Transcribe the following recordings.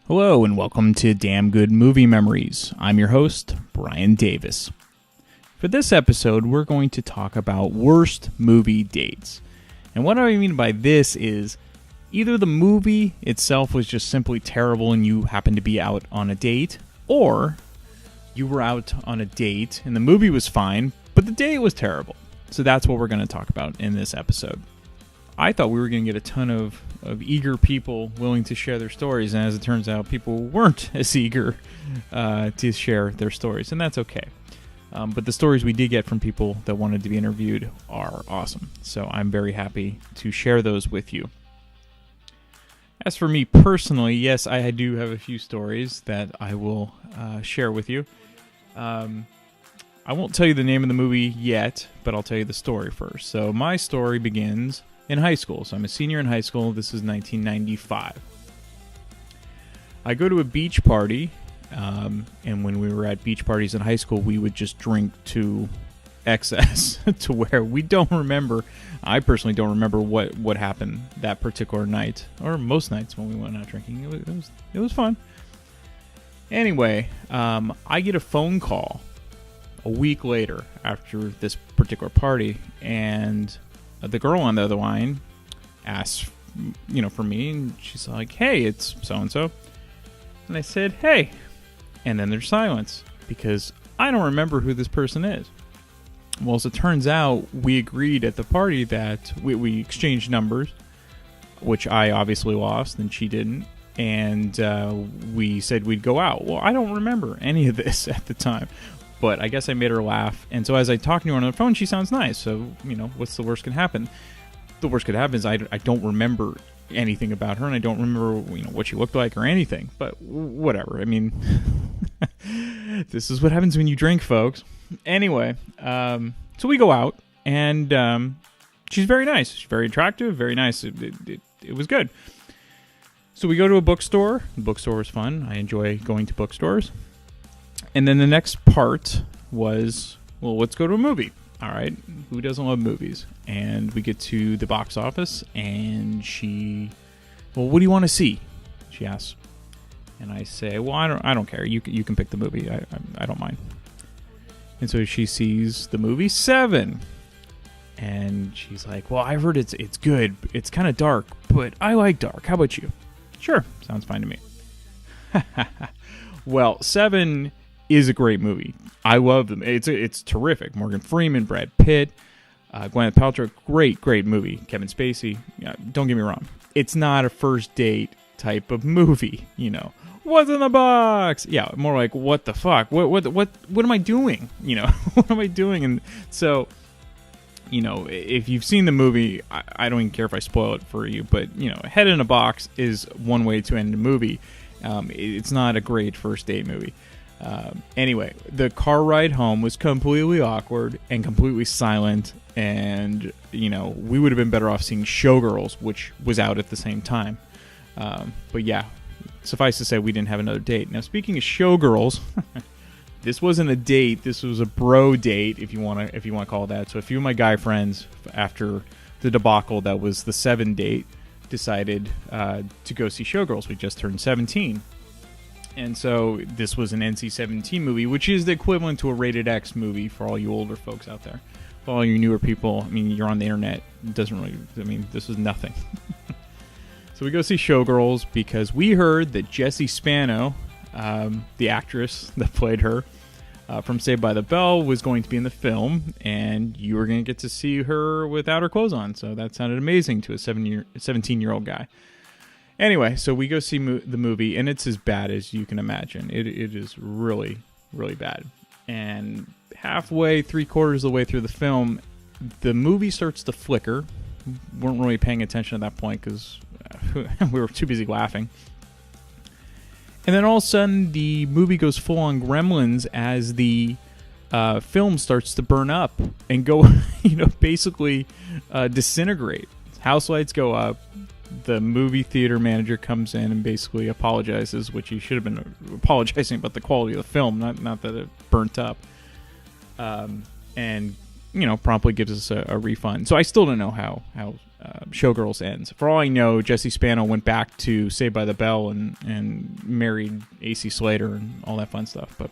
Hello and welcome to Damn Good Movie Memories. I'm your host, Brian Davis. For this episode, we're going to talk about worst movie dates. And what I mean by this is either the movie itself was just simply terrible and you happened to be out on a date, or you were out on a date and the movie was fine, but the date was terrible. So that's what we're going to talk about in this episode. I thought we were going to get a ton of eager people willing to share their stories, and as it turns out, people weren't as eager to share their stories, and that's okay. But the stories we did get from people that wanted to be interviewed are awesome, so I'm very happy to share those with you. As for me personally, yes, I do have a few stories that I will share with you. I won't tell you the name of the movie yet, but I'll tell you the story first. So my story begins in high school. So I'm a senior in high school. This is 1995. I go to a beach party, and when we were at beach parties in high school, we would just drink to excess to where we don't remember. I personally don't remember what happened that particular night, or most nights when we went out drinking. It was fun. Anyway, I get a phone call a week later after this particular party, and the girl on the other line asks, for me, and she's like, "Hey, it's so-and-so." And I said, "Hey." And then there's silence, because I don't remember who this person is. Well, as it turns out, we agreed at the party that we exchanged numbers, which I obviously lost, and she didn't. And we said we'd go out. Well, I don't remember any of this at the time, but I guess I made her laugh. And so as I talk to her on the phone, she sounds nice. So, what's the worst could happen? The worst could happen is I don't remember anything about her, and I don't remember what she looked like or anything. But whatever. I mean, this is what happens when you drink, folks. Anyway, so we go out, and she's very nice. She's very attractive, very nice. It was good. So we go to a bookstore. The bookstore was fun. I enjoy going to bookstores. And then the next part was, well, let's go to a movie. All right, who doesn't love movies? And we get to the box office, and she, well, what do you want to see? She asks. And I say, well, I don't care. You can pick the movie. I don't mind. And so she sees the movie Seven. And she's like, well, I heard it's good. It's kind of dark, but I like dark. How about you? Sure, sounds fine to me. Well, Seven is a great movie. I love them. It's terrific. Morgan Freeman, Brad Pitt, Gwyneth Paltrow, great movie. Kevin Spacey. Yeah, don't get me wrong. It's not a first date type of movie. What's in the box? Yeah, more like what the fuck? What am I doing? What am I doing? And so, if you've seen the movie, I don't even care if I spoil it for you. But Head in a Box is one way to end a movie. It's not a great first date movie. Anyway, the car ride home was completely awkward and completely silent, and we would have been better off seeing Showgirls, which was out at the same time. But yeah, suffice to say, we didn't have another date. Now, speaking of Showgirls, this wasn't a date. This was a bro date, if you want to call it that. So a few of my guy friends, after the debacle that was the Seven date, decided to go see Showgirls. We just turned 17. And so this was an NC-17 movie, which is the equivalent to a rated X movie for all you older folks out there. For all you newer people, you're on the internet. It doesn't really, this was nothing. So we go see Showgirls because we heard that Jessie Spano, the actress that played her from Saved by the Bell, was going to be in the film, and you were going to get to see her without her clothes on. So that sounded amazing to a 17-year-old guy. Anyway, so we go see the movie, and it's as bad as you can imagine. It is really, really bad. And halfway, 3/4 of the way through the film, the movie starts to flicker. We weren't really paying attention at that point because we were too busy laughing. And then all of a sudden, the movie goes full on Gremlins as the film starts to burn up and go, basically disintegrate. House lights go up. The movie theater manager comes in and basically apologizes, which he should have been apologizing about the quality of the film, not that it burnt up. And promptly gives us a refund. So I still don't know how Showgirls ends. For all I know, Jesse Spano went back to Saved by the Bell and married AC Slater and all that fun stuff. But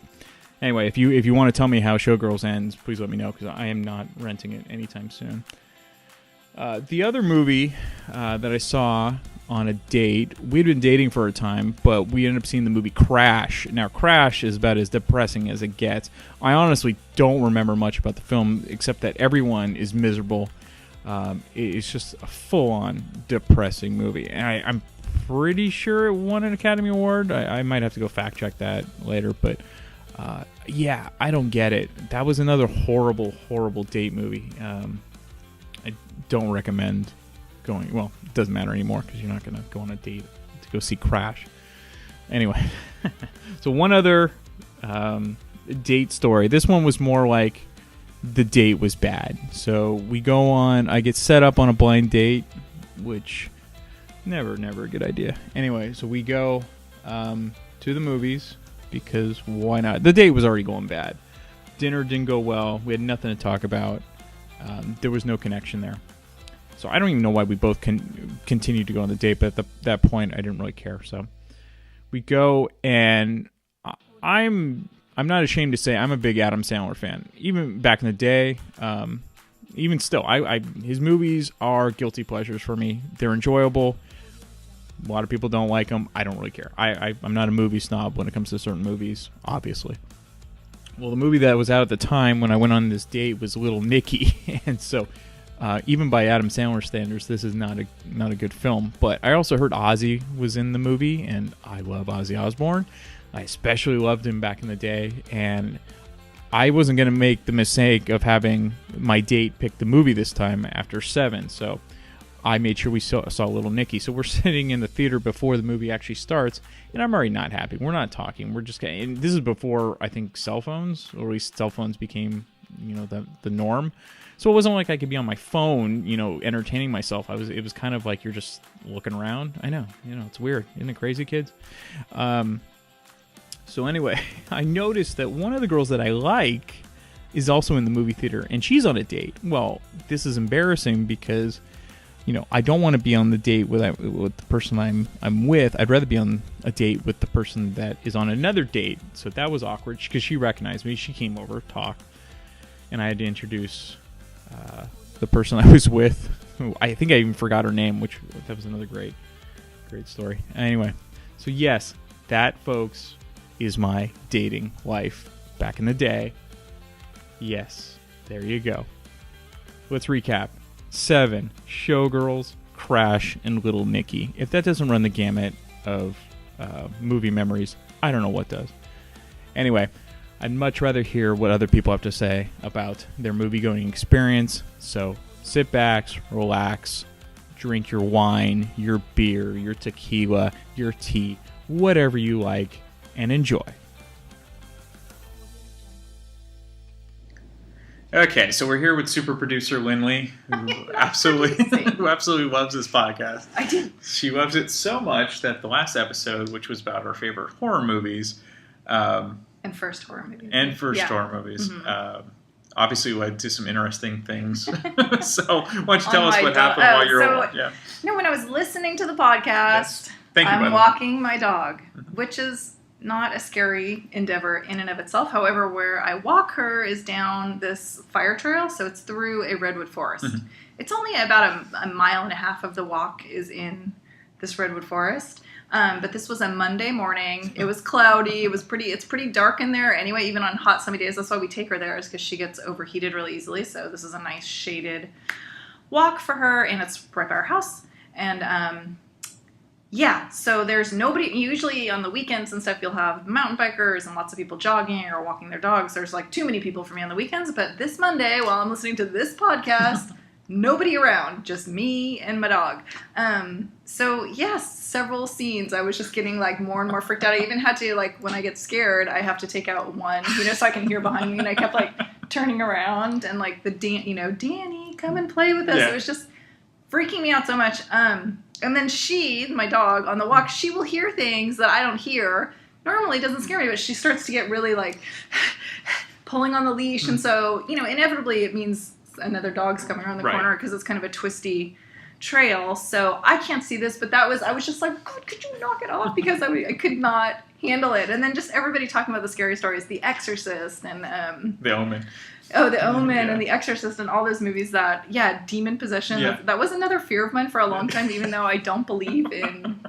anyway, if you want to tell me how Showgirls ends, please let me know, because I am not renting it anytime soon. The other movie that I saw on a date, we'd been dating for a time, but we ended up seeing the movie Crash. Now, Crash is about as depressing as it gets. I honestly don't remember much about the film, except that everyone is miserable. It's just a full-on depressing movie. And I'm pretty sure it won an Academy Award. I might have to go fact-check that later, but yeah, I don't get it. That was another horrible, horrible date movie. I don't recommend going. Well, it doesn't matter anymore because you're not going to go on a date to go see Crash. Anyway, so one other date story. This one was more like the date was bad. So we go on. I get set up on a blind date, which never a good idea. Anyway, so we go to the movies because why not? The date was already going bad. Dinner didn't go well. We had nothing to talk about. There was no connection there. So I don't even know why we both continued to go on the date, but at that point, I didn't really care. So we go, and I'm not ashamed to say I'm a big Adam Sandler fan. Even back in the day, even still, his movies are guilty pleasures for me. They're enjoyable. A lot of people don't like them. I don't really care. I'm not a movie snob when it comes to certain movies, obviously. Well, the movie that was out at the time when I went on this date was Little Nicky, and so even by Adam Sandler standards, this is not a good film. But I also heard Ozzy was in the movie, and I love Ozzy Osbourne. I especially loved him back in the day, and I wasn't going to make the mistake of having my date pick the movie this time after 7, so I made sure we saw Little Nicky. So we're sitting in the theater before the movie actually starts, and I'm already not happy. We're not talking. We're just getting, and this is before, I think, cell phones, or at least cell phones became, the norm. So it wasn't like I could be on my phone, entertaining myself. It was kind of like you're just looking around. I know, it's weird. Isn't it crazy, kids? So anyway, I noticed that one of the girls that I like is also in the movie theater, and she's on a date. Well, this is embarrassing because, I don't want to be on the date with the person I'm with. I'd rather be on a date with the person that is on another date. So that was awkward because she recognized me. She came over, talked, and I had to introduce the person I was with. I think I even forgot her name, that was another great story. Anyway, so yes, that, folks, is my dating life back in the day. Yes, there you go. Let's recap. 7, Showgirls, Crash, and Little Nicky. If that doesn't run the gamut of movie memories, I don't know what does. Anyway, I'd much rather hear what other people have to say about their movie-going experience. So sit back, relax, drink your wine, your beer, your tequila, your tea, whatever you like, and enjoy. Okay, so we're here with super producer Lindley, who absolutely loves this podcast. I do. She loves it so much that the last episode, which was about our favorite horror movies, and first horror movies, mm-hmm. Obviously led to some interesting things. So why don't you tell us what happened while you were walking? Yeah. When I was listening to the podcast, yes. Thank you, I'm walking my dog, which is not a scary endeavor in and of itself. However, where I walk her is down this fire trail, so it's through a redwood forest. Mm-hmm. It's only about a mile and a half of the walk is in this redwood forest. But this was a Monday morning. It was cloudy. It's pretty dark in there anyway, even on hot sunny days. That's why we take her there, is because she gets overheated really easily. So this is a nice shaded walk for her, and it's right by our house. And so there's nobody. Usually on the weekends and stuff, you'll have mountain bikers and lots of people jogging or walking their dogs. There's like too many people for me on the weekends. But this Monday, while I'm listening to this podcast, nobody around, just me and my dog. So yes, several scenes. I was just getting like more and more freaked out. I even had to, like, when I get scared, I have to take out one, so I can hear behind me. And I kept like turning around and like Danny, come and play with us. Yeah. It was just freaking me out so much. And then she, my dog, on the walk, she will hear things that I don't hear. Normally it doesn't scare me, but she starts to get really like pulling on the leash. And so, inevitably it means another dog's coming around the corner because it's kind of a twisty trail, so I can't see this, but I was just like, God, could you knock it off? Because I could not handle it. And then just everybody talking about the scary stories, The Exorcist and The Omen. Oh, The Omen and The Exorcist and all those movies that, demon possession. Yeah. That was another fear of mine for a long time, even though I don't believe in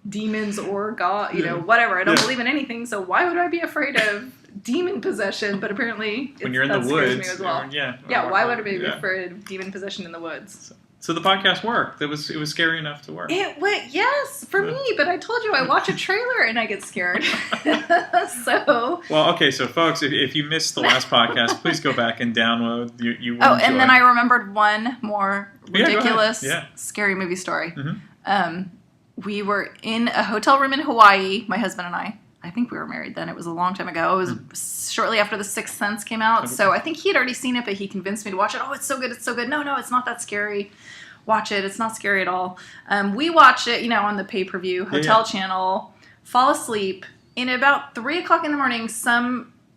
demons or God, whatever. I don't believe in anything, so why would I be afraid of demon possession? But apparently, when you're in the woods, me as well. Why would I be afraid of demon possession in the woods? So the podcast worked. It was scary enough to work. It went, yes, for me. But I told you I watch a trailer and I get scared. So folks, if you missed the last podcast, please go back and download. You Oh, and then I remembered one more ridiculous, Yeah. scary movie story. Mm-hmm. We were in a hotel room in Hawaii, my husband and I. I think we were married then. It was a long time ago. It was shortly after The Sixth Sense came out. Okay. So I think he had already seen it, but he convinced me to watch it. Oh, it's so good. It's so good. No, it's not that scary. Watch it. It's not scary at all. We watch it, on the pay-per-view hotel channel, fall asleep. In about 3 o'clock in the morning,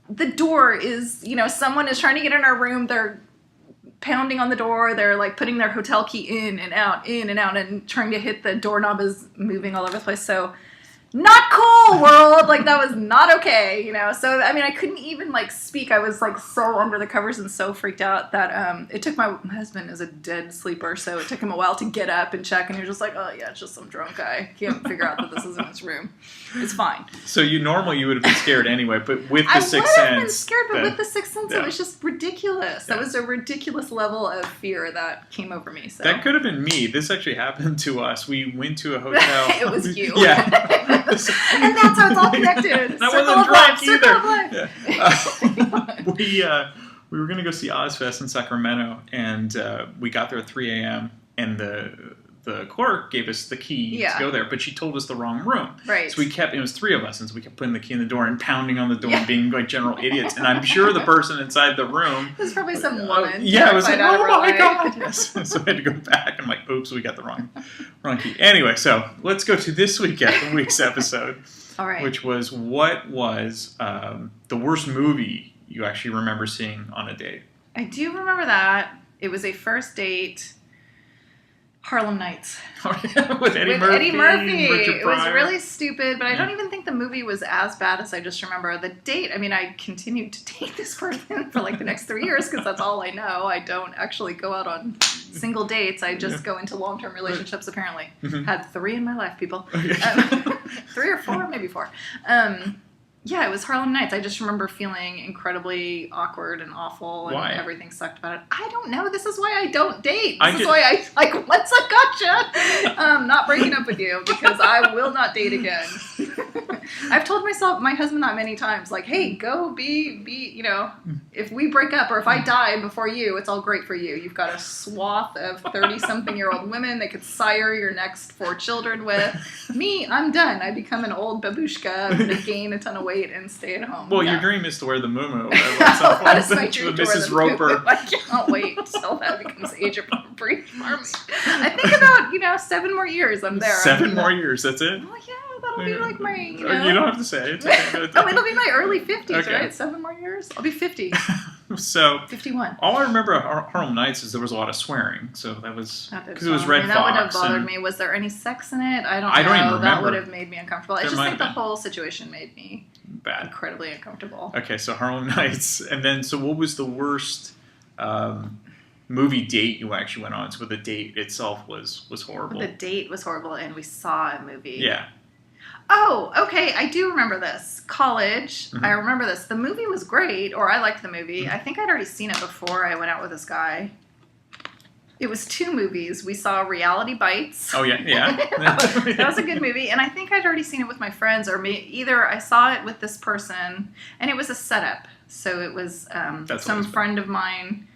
the door is, someone is trying to get in our room. They're pounding on the door. They're like putting their hotel key in and out, and trying to hit the doorknob is moving all over the place. So not cool, world. Like, that was not okay, So, I mean, I couldn't even, speak. I was, so under the covers and so freaked out that it took my husband is a dead sleeper, so it took him a while to get up and check, and he was just like, oh, yeah, it's just some drunk guy. Can't figure out that this is in his room. It's fine. So, normally you would have been scared anyway, but with The Sixth Sense... I would have been scared, but with The Sixth Sense, it was just ridiculous. That was a ridiculous level of fear that came over me. So. That could have been me. This actually happened to us. We went to a hotel. It was you. Yeah. And that's how it's all connected. I wasn't drunk either. We were going to go see Ozfest in Sacramento, and we got there at 3 a.m. and the clerk gave us the key to go there, but she told us the wrong room. Right. So it was 3 of us, and so we kept putting the key in the door and pounding on the door and being like general idiots. And I'm sure the person inside the room... It was probably some woman. Yeah, it was like, oh my God. Yes. So I had to go back and oops, we got the wrong key. Anyway, so let's go to this week's episode. All right. Which was, what was the worst movie you actually remember seeing on a date? I do remember that. It was a first date... Harlem Nights. With Eddie Murphy. It was really stupid, but I don't even think the movie was as bad as I just remember. The date, I mean, I continued to date this person for the next 3 years because that's all I know. I don't actually go out on single dates. I just go into long-term relationships, apparently. Mm-hmm. Had 3 in my life, people. 3 or 4, maybe 4. Yeah, it was Harlem Nights. I just remember feeling incredibly awkward and awful, and everything sucked about it. I don't know. This is why I don't date. This is why once I gotcha, I'm not breaking up with you because I will not date again. I've told my husband that many times, hey, go be, if we break up or if I die before you, it's all great for you. You've got a swath of 30-something-year-old women that could sire your next 4 children with. Me, I'm done. I become an old babushka. I'm going to gain a ton of weight and stay at home. Well, your dream is to wear the muumuu. That is my dream, Mrs. Roper. I can't wait until that becomes age appropriate for me. I think about 7 more years. I'm there. 7 more years. That's it. Oh yeah, that'll be like my. You don't have to say it. It'll be my early 50s, right? 7 more years. I'll be 50. So 51. All I remember of Harlem Nights is there was a lot of swearing. So that was because it was Red Fox. That would have bothered me. Was there any sex in it? I don't know. Even remember. That would have made me uncomfortable. I just think the whole situation made me bad, incredibly uncomfortable. Okay, so Harlem Nights, and then what was the worst movie date you actually went on? So the date itself was horrible. The date was horrible, and we saw a movie. Yeah. Oh, okay. I do remember this. College. Mm-hmm. I remember this. The movie was great, or I liked the movie. Mm-hmm. I think I'd already seen it before I went out with this guy. It was 2 movies. We saw Reality Bites. Oh, yeah. That was a good movie. And I think I'd already seen it with my friends, or either I saw it with this person, and it was a setup. So it was some friend of mine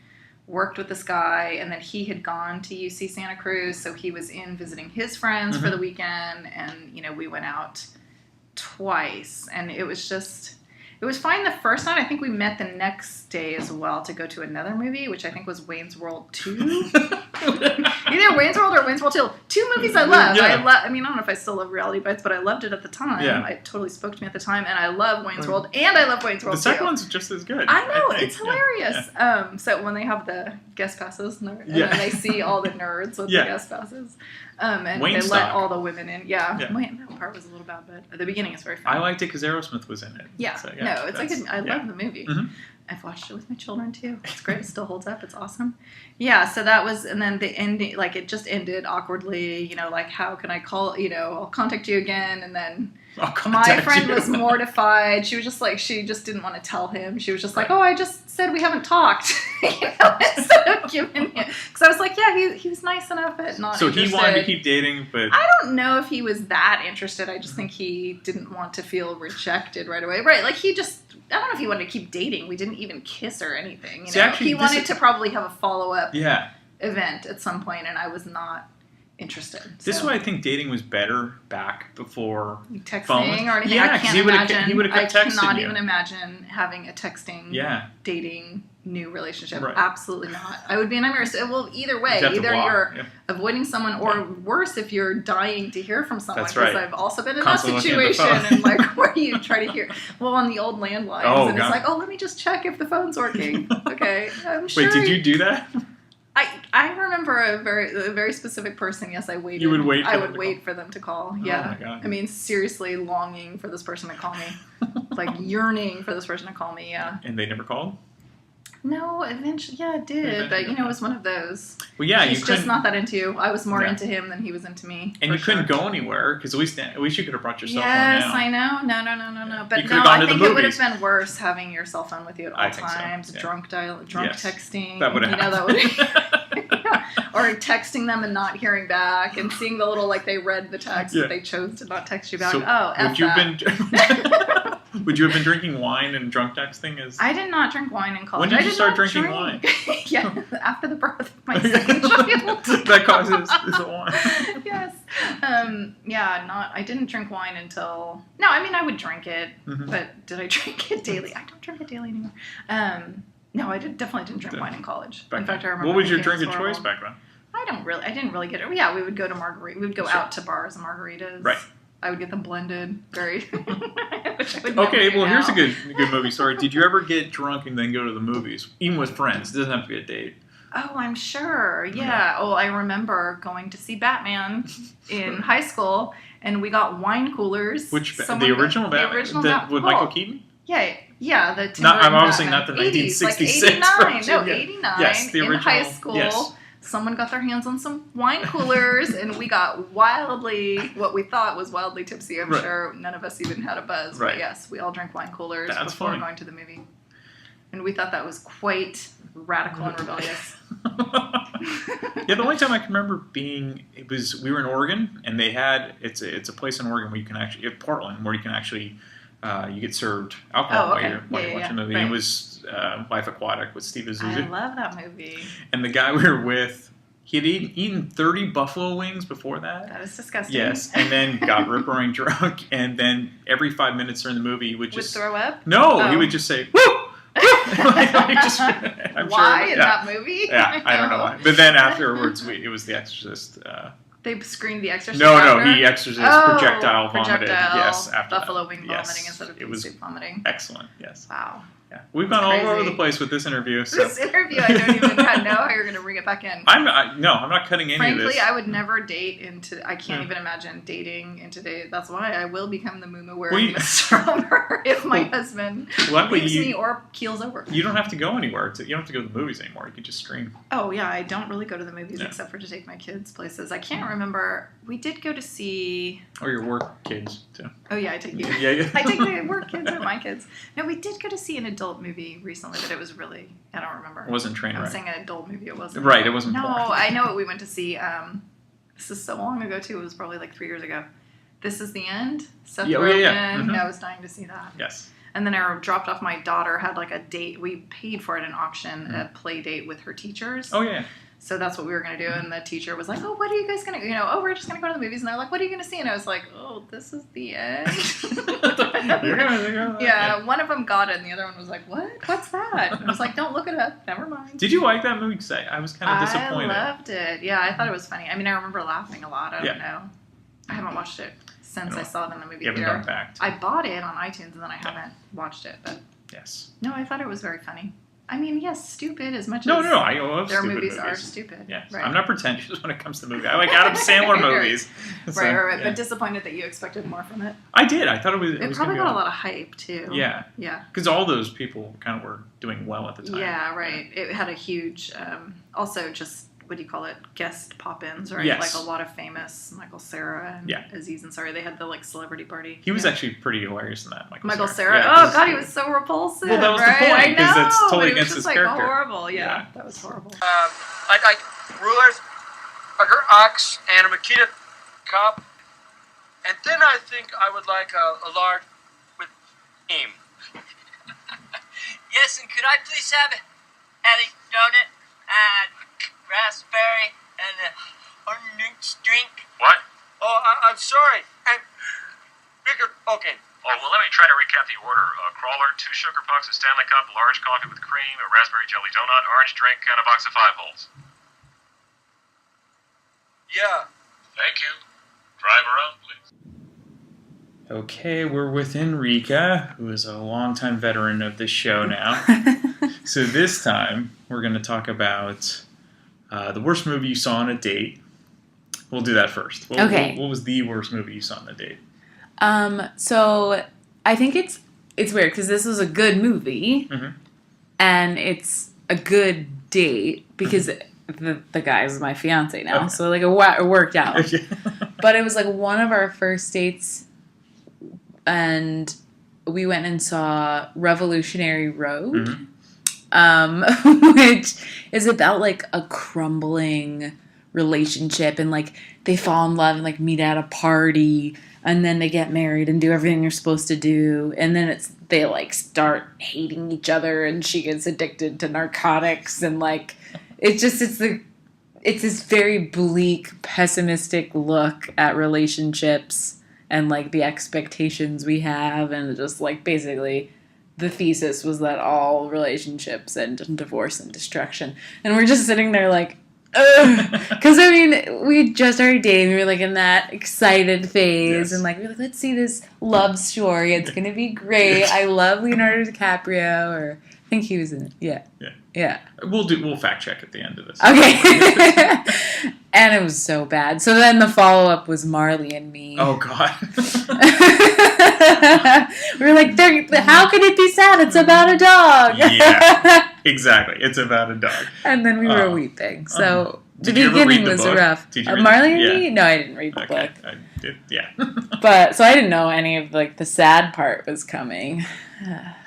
worked with this guy, and then he had gone to UC Santa Cruz, so he was in visiting his friends for the weekend, and we went out twice, and it was just It was fine the first night. I think we met the next day as well to go to another movie, which I think was Wayne's World 2. Either Wayne's World or Wayne's World 2. Two movies I love. Yeah. I mean, I don't know if I still love Reality Bites, but I loved it at the time. Yeah. It totally spoke to me at the time, and I love Wayne's World, and I love Wayne's World 2. The second one's just as good. I know, think. it's hilarious. Yeah. So when they have the guest passes, and then they see all the nerds with the guest passes, and Wayne they stock. let all the women in. Yeah. Yeah. That part was a little bad, but at the beginning it's very fun. I liked it because Aerosmith was in it. Yeah. So, No, it's like I love the movie. Mm-hmm. I've watched it with my children too. It's great. It still holds up. It's awesome. Yeah. So that was, and then the ending, like it just ended awkwardly. You know, like how can I call? You know, I'll contact you again, and then. My friend was mortified. She was just like, she just didn't want to tell him. She was just like, oh, I just said we haven't talked. Instead of giving it. Because I was like, yeah, he was nice enough, but not interested. He wanted to keep dating, but... I don't know if he was that interested. I just think he didn't want to feel rejected right away. Right, like he just... I don't know if he wanted to keep dating. We didn't even kiss or anything. You know? Actually, he wanted to probably have a follow-up event at some point, and I was not... interested. This is why I think dating was better back before texting phone. or anything. Yeah, I can't imagine. He would have kept texting cannot you. even imagine having a texting, dating, new relationship. Right. Absolutely not. I would be a nightmare. So, well, either way, either you're avoiding someone, or worse, if you're dying to hear from someone. That's right. Because I've also been in Constantly that situation, and like where you try to hear, well, on the old landlines, and it's like, oh, let me just check if the phone's working. Okay, I'm sure. Wait, did you do that? I remember a very specific person. Yes, I waited. You would wait. I would wait for them to call. Yeah. Oh my God. I mean, seriously, longing for this person to call me, like yearning for this person to call me. Yeah. And they never called? No, eventually, yeah, it did, but it was one of those. Well, yeah, he's just not that into you. I was more into him than he was into me. And you couldn't go anywhere because at least you could have brought your cell phone. Yes, now. I know. No. But you no, I think it would have been worse having your cell phone with you at all times. So, yeah. Drunk texting. That would have happened. Or texting them and not hearing back, and seeing the little they read the text, but they chose to not text you back. So would you have been drinking wine and drunk texting? I did not drink wine in college. When did you start drinking wine? Yeah, after the birth of my second child. That causes the wine. Yes. I didn't drink wine until... No, I mean, I would drink it, but did I drink it daily? I don't drink it daily anymore. No, I definitely didn't drink wine in college. In fact, I remember... What was your drink of choice back then? I didn't really get it. Yeah, we would go to we would go out to bars and margaritas. Right. I would get them blended. Very... Okay, well, here's a good movie story. Did you ever get drunk and then go to the movies? Even with friends. It doesn't have to be a date. Oh, I'm sure. Yeah. Oh, I remember going to see Batman in high school, and we got wine coolers. Which, the original Batman? The original with Michael Keaton? Yeah, the Tim I'm Burton obviously Batman. not the 1966 like 89. version. No, 89. Yes, the original. In high school. Yes. Someone got their hands on some wine coolers, and we got what we thought was wildly tipsy. I'm sure none of us even had a buzz. Right. But yes, we all drank wine coolers That's before funny. going to the movie. And we thought that was quite radical and rebellious. Yeah, the only time I can remember we were in Oregon, and they had, it's a place in Oregon where you can actually, Portland, where you can actually, you get served alcohol while you're watching the movie. Right. And it was Life Aquatic with Steve Azusa. I love that movie. And the guy we were with, he had eaten 30 buffalo wings before that. That is disgusting. Yes, and then got rip-roaring drunk, and then every 5 minutes during the movie he would just... Would throw up? No, he would just say, woo! Why in that movie? Yeah, I don't know why. But then afterwards, it was The Exorcist. They screened The Exorcist. No, he Exorcist projectile vomited. Yes, after buffalo that. wing vomiting instead of soup vomiting. Excellent. Yes. Wow. Yeah, we've gone all over the place with this interview. So. This interview, I don't even know how you're going to bring it back in. I'm not cutting any of this. Frankly, I would never date into. I can't even imagine dating into date. That's why I will become the moo-moo wearing misnomer if my husband leaves me or keels over. You don't have to go anywhere. You don't have to go to the movies anymore. You can just stream. Oh yeah, I don't really go to the movies except for to take my kids places. I can't remember. We did go to see. Or your work kids too. Oh yeah, I take you. Yeah. I take the work kids or my kids. No, we did go to see an adult movie recently, but it was really, I don't remember. It wasn't Trainwreck. I was saying an adult movie. It wasn't. Right, it wasn't. No, porn. I know what we went to see. This is so long ago too. It was probably like 3 years ago. This Is the End. Seth Rogen. Yeah. Mm-hmm. I was dying to see that. Yes. And then I dropped off my daughter. Had like a date. We paid for it at an auction, a play date with her teachers. Oh yeah. So that's what we were going to do. And the teacher was like, oh, what are you guys going to, we're just going to go to the movies. And they're like, what are you going to see? And I was like, oh, this is the end. Yeah, one of them got it and the other one was like, what? What's that? And I was like, don't look it up. Never mind. Did you like that movie? Because I was kind of disappointed. I loved it. Yeah, I thought it was funny. I mean, I remember laughing a lot. I don't know. I haven't watched it since I saw it in the movie theater. Gone back I bought it on iTunes and then I haven't watched it. But yes. No, I thought it was very funny. I mean, yes, stupid as much as I love their stupid movies are stupid. Yes. Right. I'm not pretentious when it comes to movies. I like Adam Sandler movies. Right. But disappointed that you expected more from it. I did. I thought it was. It probably got a lot of hype too. Yeah. Because all those people kind of were doing well at the time. Yeah, right. It had a huge, also just, what do you call it, guest Poppins, right? Yes. Like a lot of famous Michael Cera and Aziz Ansari. They had the celebrity party. He was actually pretty hilarious in that, Michael Cera. Oh God, he was so repulsive. Well, that was the point, because that's totally against his character. Horrible. Yeah, that was horrible. I like rulers, a ox, and a Makita cup, and then I think I would like a large with aim. Yes, and could I please have a donut and raspberry and a orange drink? What? Oh, I'm sorry. And bigger. Okay. Oh, well, let me try to recap the order. Crawler, 2 sugar pucks, a Stanley Cup, large coffee with cream, a raspberry jelly donut, orange drink, and a box of 5 holes. Yeah. Thank you. Drive around, please. Okay, we're with Enrica, who is a longtime veteran of this show now. So this time, we're going to talk about the worst movie you saw on a date. We'll do that first. What was the worst movie you saw on a date? So I think it's weird because this was a good movie, and it's a good date because the guy is my fiance now, so like it worked out. But it was like one of our first dates, and we went and saw Revolutionary Road, which is about like a crumbling relationship, and like they fall in love and like meet at a party, and then they get married and do everything you're supposed to do, and then they like start hating each other, and she gets addicted to narcotics, and like it's this very bleak, pessimistic look at relationships and like the expectations we have, and just like basically the thesis was that all relationships end in divorce and destruction, and we're just sitting there like, because I mean, we just started dating. We were like in that excited phase, and like we were like, let's see this love story. It's gonna be great. I love Leonardo DiCaprio, or I think he was in it. Yeah. We'll fact check at the end of this. Okay. And it was so bad. So then the follow up was Marley and Me. Oh God. We were like, how can it be sad? It's about a dog. Yeah. Exactly. It's about a dog. And then we were weeping. So the Did beginning was rough. Marley and Me? No, I didn't read the book. I did, yeah. But so I didn't know any of like the sad part was coming.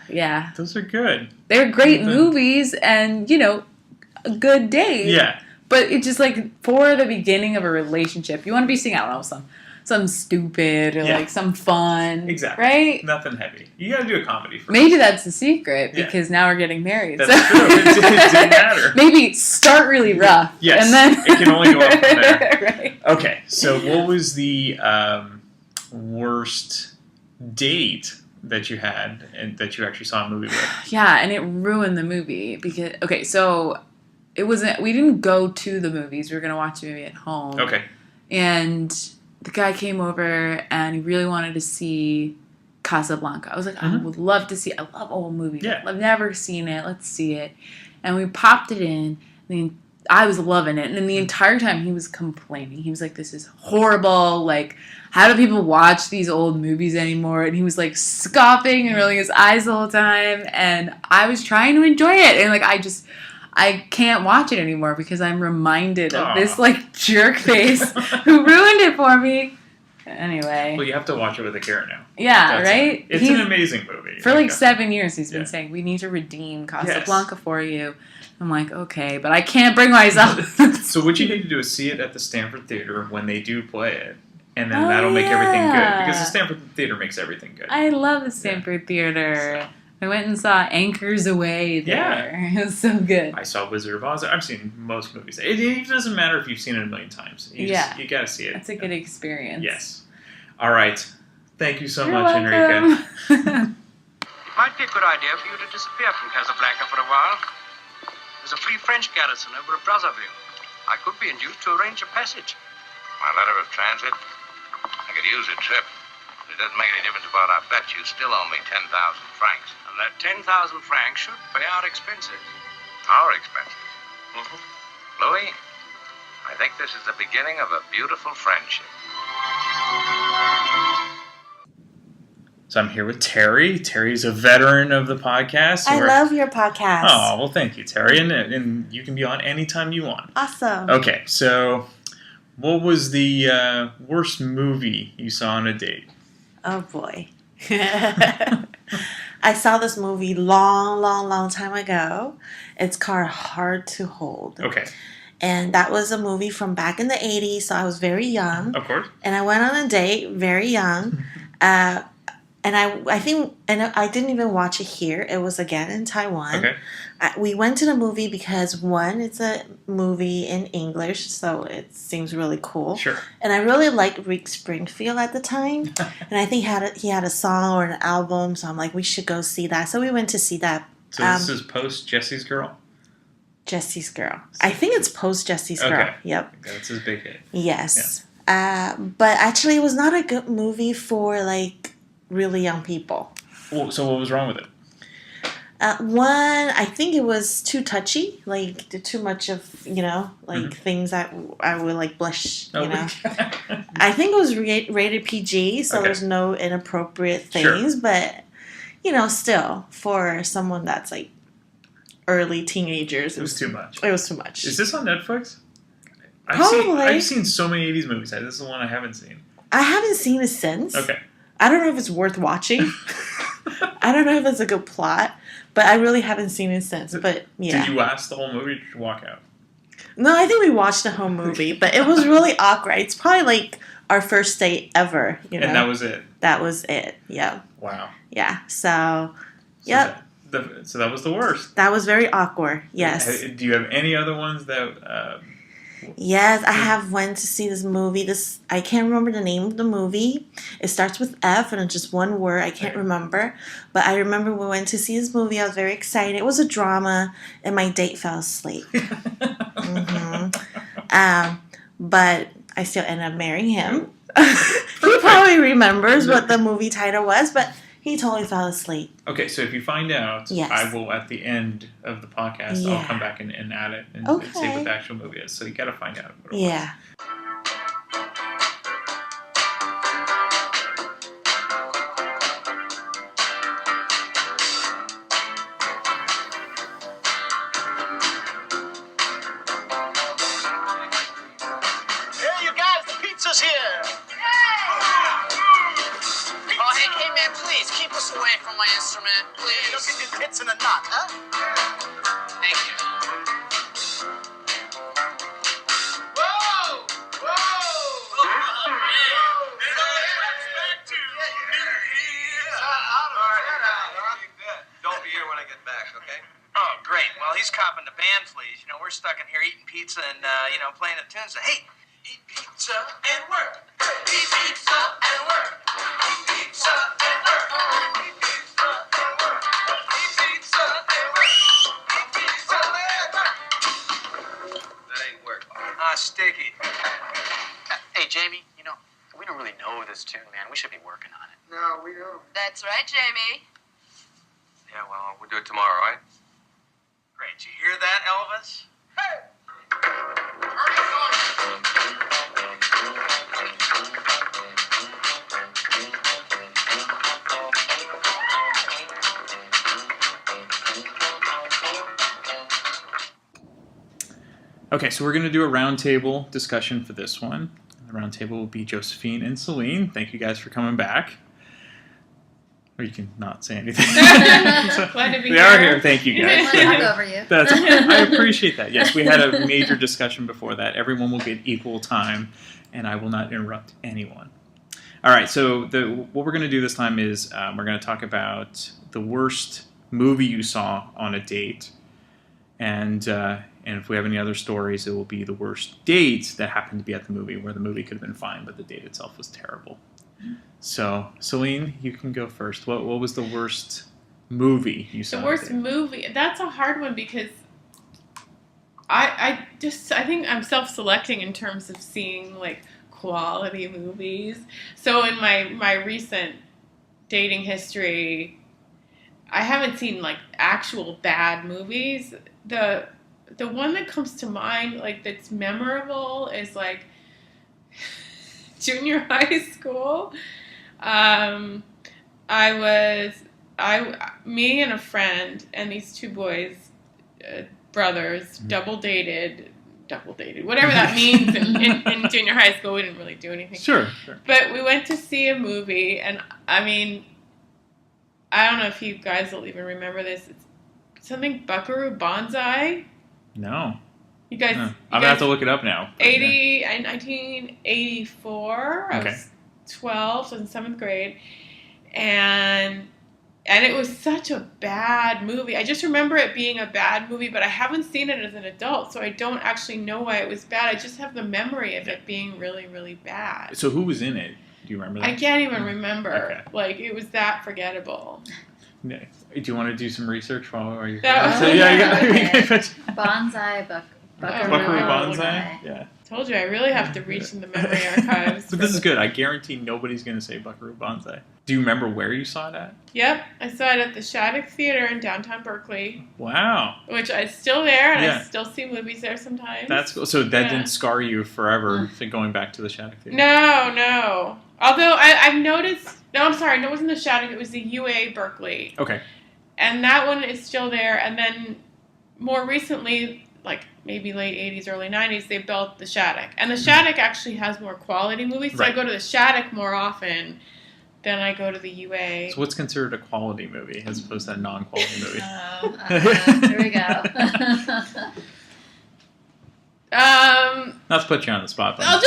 Yeah. Those are good. They're great movies and, a good date. Yeah. But it's just like for the beginning of a relationship, you want to be seeing, I don't know, some stupid or like some fun. Exactly. Right? Nothing heavy. You got to do a comedy first. Maybe that's the secret because now we're getting married. That's true. It didn't matter. Maybe start really rough. Yes. And then it can only go up from there. Right. Okay. So what was the worst date that you had and that you actually saw a movie with? Yeah, and it ruined the movie because so we didn't go to the movies. We were going to watch a movie at home. Okay. And the guy came over and he really wanted to see Casablanca. I was like, I would love to see it. I love old movies. Yeah. I've never seen it. Let's see it. And we popped it in. I was loving it. And the entire time he was complaining. He was like, this is horrible. Like, how do people watch these old movies anymore? And he was like scoffing and rolling his eyes the whole time. And I was trying to enjoy it. And like, I can't watch it anymore because I'm reminded of this like jerk face who ruined it for me. Anyway. Well, you have to watch it with a Karen now. Yeah, right? It's an amazing movie. For like 7 years he's been saying, we need to redeem Casablanca for you. I'm like, okay, but I can't bring myself. So what you need to do is see it at the Stanford Theater when they do play it. And then that'll make everything good. Because the Stanford Theater makes everything good. I love the Stanford Theater. I went and saw Anchors Away there. Yeah. It was so good. I saw Wizard of Oz. I've seen most movies. It doesn't matter if you've seen it a million times. You gotta see it. It's a good experience. Yes. All right. Thank you so You're much, welcome. Enrique. It might be a good idea for you to disappear from Casablanca for a while. There's a free French garrison over at Brazzaville. I could be induced to arrange a passage. My letter of transit? I could use a trip. It doesn't make any difference about our bet. You still owe me 10,000 francs. And that 10,000 francs should pay our expenses. Our expenses. Louis, I think this is the beginning of a beautiful friendship. So I'm here with Terry. Terry's a veteran of the podcast. I love your podcast. Oh, well, thank you, Terry. And you can be on anytime you want. Awesome. Okay, so what was the worst movie you saw on a date? Oh, boy. I saw this movie long time ago. It's called Hard to Hold. Okay. And that was a movie from back in the 80s, so I was very young. Of course. And I went on a date very young. And I think, and I didn't even watch it here. It was again in Taiwan. Okay. We went to the movie because, one, it's a movie in English, so it seems really cool. Sure. And I really liked Rick Springfield at the time. And I think he had a song or an album, so I'm like, we should go see that. So we went to see that. So this is post Jesse's Girl? Jesse's Girl. I think it's post Jesse's Girl. Okay. Yep. That's his big hit. Yes. Yeah. But actually, it was not a good movie for, like, really young people. Well, so what was wrong with it? One, I think it was too touchy, like too much of, things that I would like blush, Oh, I think it was rated PG, so Okay. there's no inappropriate things, but, still, for someone that's like early teenagers, It was too much. It was too much. Is this on Netflix? Probably. I've seen so many 80s movies. This is the one I haven't seen. I haven't seen it since. Okay. I don't know if it's worth watching. I don't know if it's a good plot, but I really haven't seen it since. But yeah. Did you last the whole movie or did you walk out? No, I think we watched the whole movie, but it was really awkward. It's probably like our first date ever, And that was it? That was it, yeah. Wow. Yeah, so yep. So that was the worst. That was very awkward, yes. Do you have any other ones that... Yes, I have went to see this movie. I can't remember the name of the movie. It starts with F and it's just one word. I can't remember. But I remember we went to see this movie. I was very excited. It was a drama, and my date fell asleep. But I still ended up marrying him. He probably remembers what the movie title was, but he totally fell asleep. Okay, so if you find out, Yes. I will, at the end of the podcast, I'll come back and add it and say what the actual movie is. So you got to find out what it was. Hey, you guys, the pizza's here! Oh, hey, man, please, keep us away from my instrument, please. Don't get your tits in a knot, huh? Thank you. Whoa! Don't be here when I get back, okay? Oh, great. Well, he's copping the band fleas. We're stuck in here eating pizza and, playing the tunes. Hey, eat pizza and work. Eat pizza and work. Eat pizza and work. Eat pizza and work. Eat pizza and work. Eat pizza and work. That ain't work. Sticky. Hey, Jamie, we don't really know this tune, man. We should be working on it. No, we don't. That's right, Jamie. Yeah, well, we'll do it tomorrow, right? Great. Did you hear that, Elvis? Okay, so we're going to do a roundtable discussion for this one. The roundtable will be Josephine and Celine. Thank you guys for coming back. Or you can not say anything. Glad to be We here. are here. Thank you guys. Talk over you. I appreciate that. Yes, we had a major discussion before that. Everyone will get equal time, and I will not interrupt anyone. All right, so what we're going to do this time is we're going to talk about the worst movie you saw on a date, and if we have any other stories, it will be the worst date that happened to be at the movie, where the movie could have been fine, but the date itself was terrible. So, Celine, you can go first. What was the worst movie you saw? The worst movie? That's a hard one because I think I'm self-selecting in terms of seeing like quality movies. So in my recent dating history, I haven't seen like actual bad movies. The one that comes to mind like that's memorable is like junior high school. Me and a friend and these two boys, brothers, double dated, whatever that means in junior high school. We didn't really do anything. Sure. But we went to see a movie, and I mean, I don't know if you guys will even remember this. It's something Buckaroo Banzai. No. You guys... No. I'm going to have to look it up now. 1984. I was 12, so I was in 7th grade. And it was such a bad movie. I just remember it being a bad movie, but I haven't seen it as an adult, so I don't actually know why it was bad. I just have the memory of it being really, really bad. So who was in it? Do you remember that? I can't even remember. Okay. Like, it was that forgettable. Do you want to do some research while you're... Banzai, Buckaroo Banzai? Yeah. Told you, I really have to reach in the memory archives. But this is good. I guarantee nobody's going to say Buckaroo Banzai. Do you remember where you saw it at? Yep. I saw it at the Shattuck Theater in downtown Berkeley. Wow. Which is still there, and I still see movies there sometimes. That's cool. So that didn't scar you forever going back to the Shattuck Theater? No. Although I've noticed... No, I'm sorry. No, it wasn't the Shattuck. It was the UA Berkeley. Okay. And that one is still there. And then more recently, like maybe late 80s, early 90s, they built the Shattuck. And the Shattuck actually has more quality movies. So I go to the Shattuck more often than I go to the UA. So what's considered a quality movie as opposed to a non-quality movie? Here we go. Not to put you on the spot, but I will.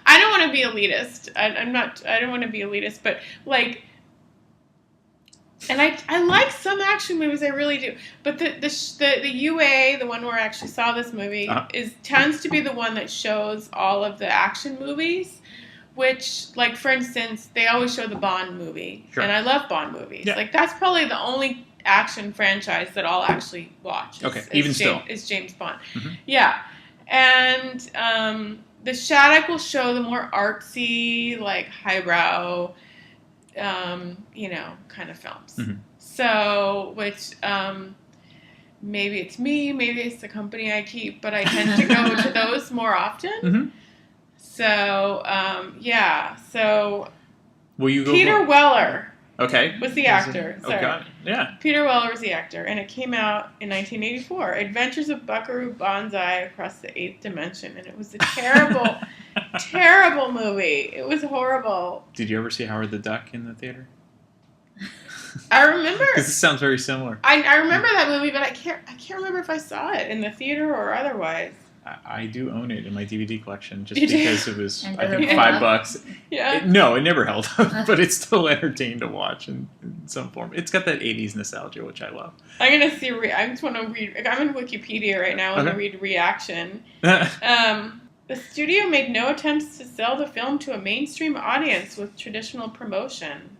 I don't want to be elitist. I don't want to be elitist, but like, and I like some action movies, I really do. But the UA, the one where I actually saw this movie, tends to be the one that shows all of the action movies. Which, like, for instance, they always show the Bond movie, and I love Bond movies. Yeah. Like, that's probably the only action franchise that I'll actually watch. Is James Bond. Mm-hmm. Yeah, and the Shattuck will show the more artsy, like highbrow, kind of films. Mm-hmm. So, which maybe it's me, maybe it's the company I keep, but I tend to go to those more often. Mm-hmm. So, So, will you go Peter Weller. Okay. Was the actor. Oh, God. Yeah. Peter Weller was the actor, and it came out in 1984. Adventures of Buckaroo Banzai Across the Eighth Dimension, and it was a terrible, terrible movie. It was horrible. Did you ever see Howard the Duck in the theater? I remember. Because it sounds very similar. I remember that movie, but I can't remember if I saw it in the theater or otherwise. I do own it in my DVD collection just because it was, I think, $5. Yeah. It never held up, but it's still entertaining to watch in some form. It's got that 80s nostalgia, which I love. I'm going to see, I just want to read, I'm in Wikipedia right now, I want to read reaction. The studio made no attempts to sell the film to a mainstream audience with traditional promotion.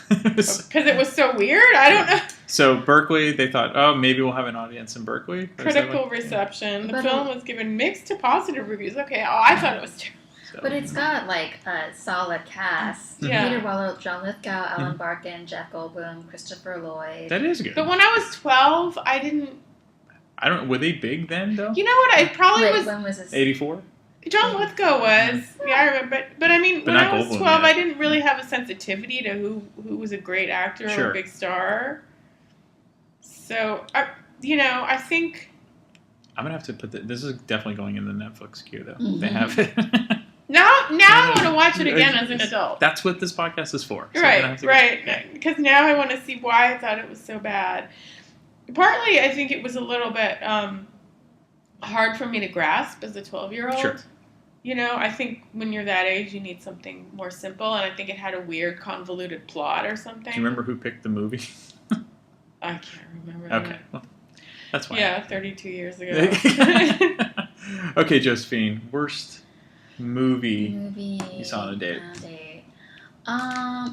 Because it was so weird? I don't know. So Berkeley, they thought, maybe we'll have an audience in Berkeley? Critical reception. The film was given mixed to positive reviews. Okay, I thought it was terrible. But it's got, like, a solid cast. Yeah. Peter Weller, John Lithgow, Alan Barkin, Jeff Goldblum, Christopher Lloyd. That is good. But when I was 12, I don't know, were they big then, though? You know what? I probably was... When was this? 84? John Lithgow was. Yeah, I remember. But I mean, when I was 12, I didn't really have a sensitivity to who was a great actor or a big star. So, I think... I'm going to have to put this is definitely going in the Netflix queue, though. Mm-hmm. They have it. Now I want to watch it again as an adult. That's what this podcast is for. So right. Because now I want to see why I thought it was so bad. Partly, I think it was a little bit hard for me to grasp as a 12-year-old. Sure. I think when you're that age, you need something more simple, and I think it had a weird, convoluted plot or something. Do you remember who picked the movie? I can't remember. Okay, well, that's fine. Yeah, 32 years ago. Okay, Josephine, worst movie you saw on a date?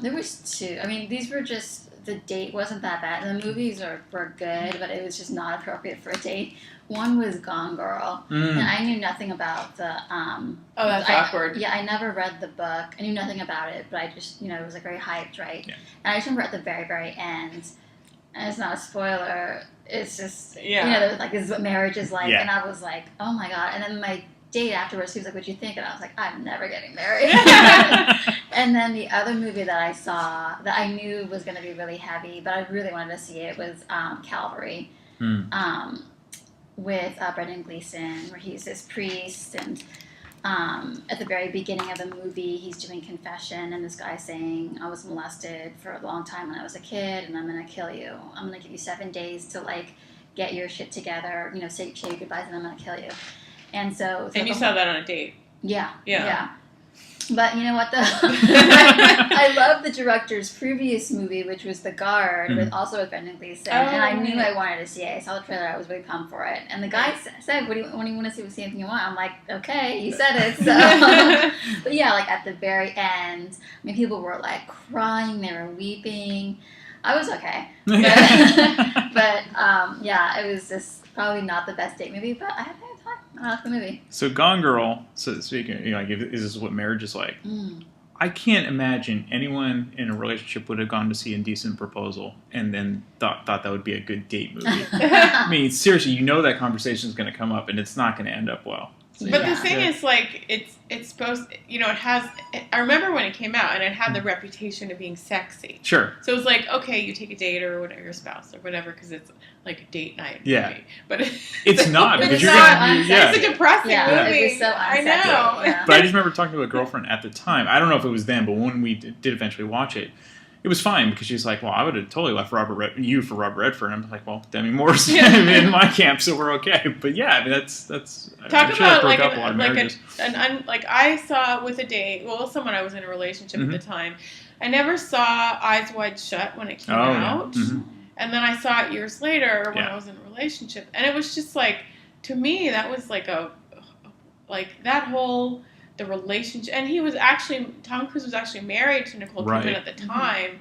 There was two. I mean, these were just, the date wasn't that bad. The movies were good, but it was just not appropriate for a date. One was Gone Girl, and I knew nothing about the. Oh, that's awkward. Yeah, I never read the book. I knew nothing about it, but I just, it was like very hyped, right? Yeah. And I just remember at the very, very end, and it's not a spoiler. It's just, like, this is what marriage is like, and I was like, oh my god. And then my date afterwards, he was like, "What'd you think?" And I was like, "I'm never getting married." And then the other movie that I saw that I knew was going to be really heavy, but I really wanted to see it, was Calvary, with Brendan Gleeson, where he's this priest, and at the very beginning of the movie, he's doing confession, and this guy's saying, "I was molested for a long time when I was a kid, and I'm going to kill you. I'm going to give you 7 days to, like, get your shit together, say your goodbyes, and I'm going to kill you." And so you saw that on a date. Yeah. But you know what, though? I love the director's previous movie, which was The Guard, also with Brendan Gleeson. And I knew I wanted to see it. I saw the trailer. I was really pumped for it. And the guy said, when do you want to see anything you want? I'm like, okay, you said it. So, but yeah, like at the very end, I mean, people were like crying. They were weeping. I was okay. But yeah, it was just probably not the best date movie, but I had a good time. I liked the movie. So Gone Girl, so speaking, is this what marriage is like? I can't imagine anyone in a relationship would have gone to see Indecent Proposal and then thought that would be a good date movie. I mean, seriously, that conversation is going to come up and it's not going to end up well. But the thing is, like, it's supposed, it has, I remember when it came out, and it had the reputation of being sexy. Sure. So it's like, okay, you take a date or whatever, your spouse or whatever, because it's like a date night movie. But it's not, because you're going to, it's a depressing movie. It was so unsexy. I know. Yeah. But I just remember talking to a girlfriend at the time. I don't know if it was then, but when we did eventually watch it, it was fine because she's like, well, I would have totally left you for Robert Redford. And I'm like, well, Demi Moore's in my camp, so we're okay. But yeah, I mean, that's talk about like up a lot of marriages. Like I saw with a date, someone I was in a relationship at the time. I never saw Eyes Wide Shut when it came out, and then I saw it years later when I was in a relationship, and it was just like, to me, that was like that whole. The relationship, and Tom Cruise was actually married to Nicole Kidman at the time.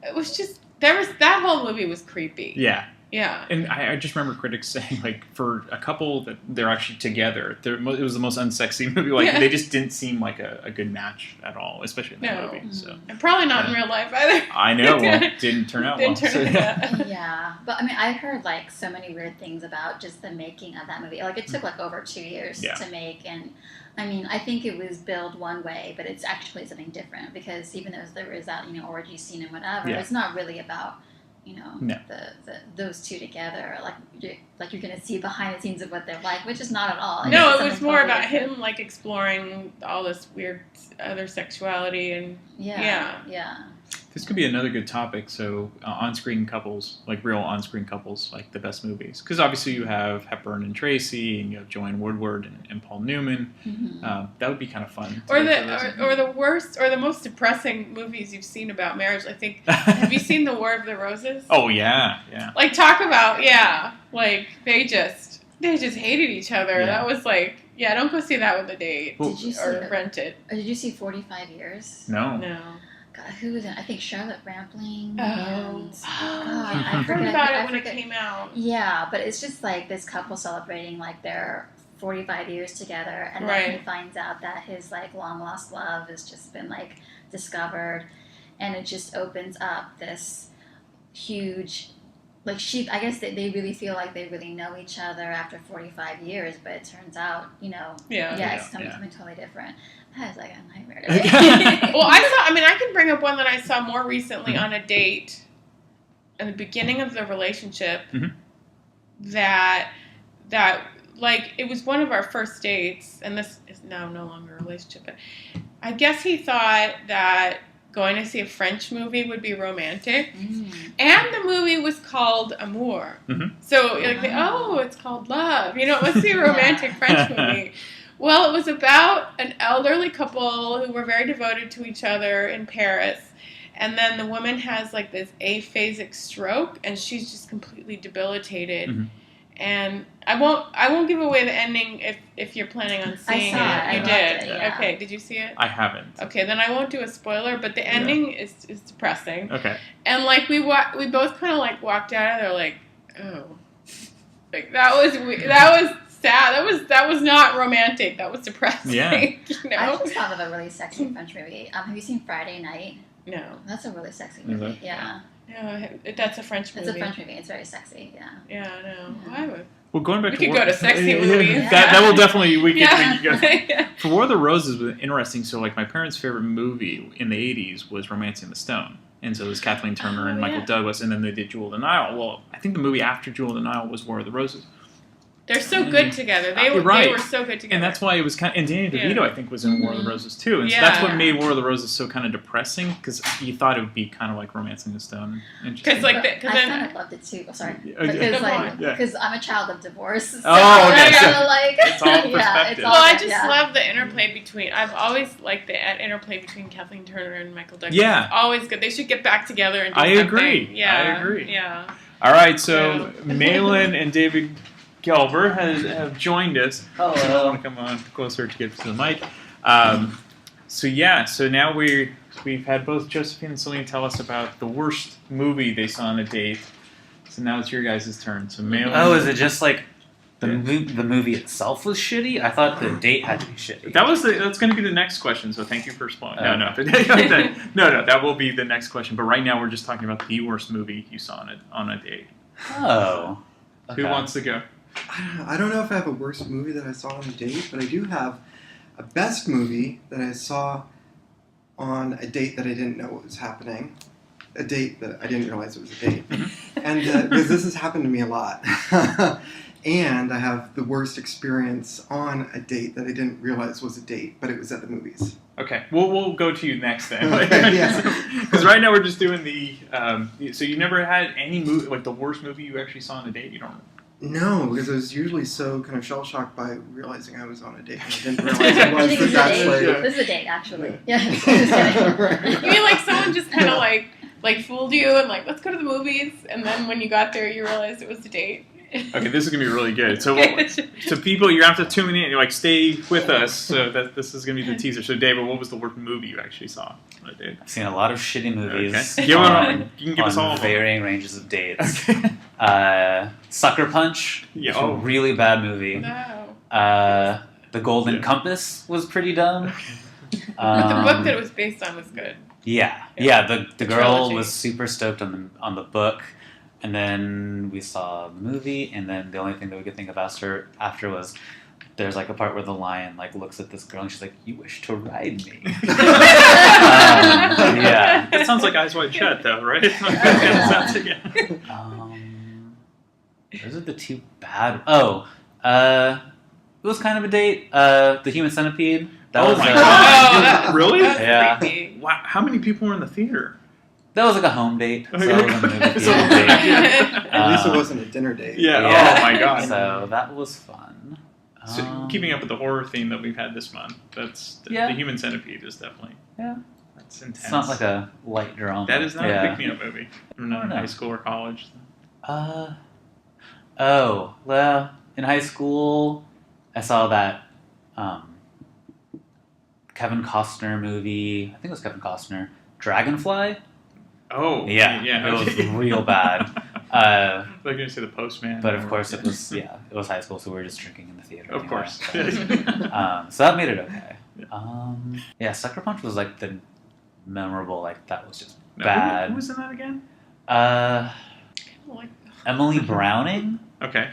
It was just, that whole movie was creepy. Yeah. Yeah. And I just remember critics saying, like, for a couple that they're actually together, it was the most unsexy movie. Like, they just didn't seem like a good match at all, especially in that movie. So. And probably not in real life either. I know. Well, didn't turn out well. Yeah. But, I mean, I heard, like, so many weird things about just the making of that movie. Like, it took, like, over 2 years to make, and I mean, I think it was billed one way, but it's actually something different because even though there was that, orgy scene and whatever, it's not really about, those two together. Like you're going to see behind the scenes of what they're like, which is not at all. No, it was more about him, like, exploring all this weird other sexuality and yeah. This could be another good topic. So on-screen couples, like real on-screen couples, like the best movies. Because obviously you have Hepburn and Tracy, and you have Joanne Woodward and Paul Newman. That would be kind of fun. Or the worst, or the most depressing movies you've seen about marriage. I think. Have you seen The War of the Roses? Oh yeah. Like, talk about like they just hated each other. Yeah. That was like, don't go see that with a date. Did you see rent it? Or did you see 45 Years? No. God, who was it? I think Charlotte Rampling. I heard about it when it came out. Yeah, but it's just like this couple celebrating like their 45 years together, and then he finds out that his like long lost love has just been like discovered, and it just opens up this huge. Like I guess they really feel like they really know each other after 45 years, but it turns out, it's something totally different. That was like a nightmare. Well, I can bring up one that I saw more recently on a date in the beginning of the relationship that like, it was one of our first dates, and this is now no longer a relationship, but I guess he thought that going to see a French movie would be romantic, and the movie was called Amour. So like, it's called love. Let's see a romantic French movie. Well, it was about an elderly couple who were very devoted to each other in Paris. And then the woman has like this aphasic stroke, and she's just completely debilitated. Mm-hmm. And I won't give away the ending if you're planning on seeing it. You did. It, yeah. Okay, did you see it? I haven't. Okay, then I won't do a spoiler, but the ending is depressing. Okay. And like we both kind of like walked out of there like, oh. Like that was sad. That was not romantic. That was depressing. Yeah. You know? I just thought of a really sexy French movie. Have you seen Friday Night? No. That's a really sexy movie. Yeah. Yeah, that's a French movie. It's a French movie. It's very sexy. Yeah. Yeah, no. Why would? Well, going back We to could go to sexy movies. That will definitely we could go. Yeah. For War of the Roses was interesting. So like my parents' favorite movie in the 80s was Romancing the Stone. And so it was Kathleen Turner and Michael Douglas, and then they did Jewel of the Nile. Well, I think the movie after Jewel of the Nile was War of the Roses. They're so good together. They were so good together. And that's why it was kind of... And Danny DeVito, I think, was in War of the Roses, too. And so Yeah. that's what made War of the Roses so kind of depressing, because you thought it would be kind of like Romancing the Stone. Because like I kind of loved it too. Oh, sorry, because I'm a child of divorce. So oh, okay. It's all perspective. Well, I just love the interplay between... I've always liked the interplay between Kathleen Turner and Michael Douglas. Yeah. It's always good. They should get back together and do I something. agree. Yeah. I agree. Yeah. All right, so Malin and David Gelber have joined us. Hello. I want to come on closer to get to the mic. So now we've had both Josephine and Celine tell us about the worst movie they saw on a date. So now it's your guys' turn. So Malin. Oh, is it just like the movie itself was shitty? I thought the date had to be shitty. That's going to be the next question. So thank you for spoiling. No, that will be the next question. But right now we're just talking about the worst movie you saw on a date. Oh. Okay. Who wants to go? I don't know if I have a worst movie that I saw on a date, but I do have a best movie that I saw on a date that I didn't know what was happening. A date that I didn't realize it was a date. And because this has happened to me a lot. And I have the worst experience on a date that I didn't realize was a date, but it was at the movies. Okay, we'll go to you next then. Okay, yeah. Because right now we're just doing the... so you never had any movie, like the worst movie you actually saw on a date? You don't... No, because I was usually so kind of shell-shocked by realizing I was on a date and I didn't realize it was. This is a date, actually. Yeah. Just kidding. You mean like someone just kind of like fooled you and like, let's go to the movies, and then when you got there you realized it was a date? Okay, this is going to be really good. So people, you're going to have to tune in. You're like, stay with us. So this is going to be the teaser. So David, what was the worst movie you actually saw on a date? I've seen a lot of shitty movies. Okay. You can give us all on varying ranges of dates. Sucker Punch, really bad movie. No. The Golden Compass was pretty dumb. But the book that it was based on was good. Yeah. The girl was super stoked on the book, and then we saw the movie, and then the only thing that we could think of after was there's like a part where the lion like looks at this girl and she's like, "You wish to ride me." Yeah. That sounds like Eyes Wide Shut, though, right? Those are the two bad. It was kind of a date. The Human Centipede. My God! Really? Yeah. Wow. How many people were in the theater? That was like a home date. So it wasn't a movie theater date. At least it wasn't a dinner date. Yeah. Oh my God. So that was fun. So keeping up with the horror theme that we've had this month, that's the Human Centipede is definitely that's intense. It's not like a light drama. That is not a pick-me-up movie. Not in high school or college. Well, in high school, I saw that Kevin Costner movie. I think it was Kevin Costner. Dragonfly. Oh, yeah. It was real bad. I was going to say The Postman. But of course, it was high school, so we were just drinking in the theater. Of course. So that made it okay. Sucker Punch was like the memorable. Like that was just bad. Who was in that again? Emily Browning. Okay.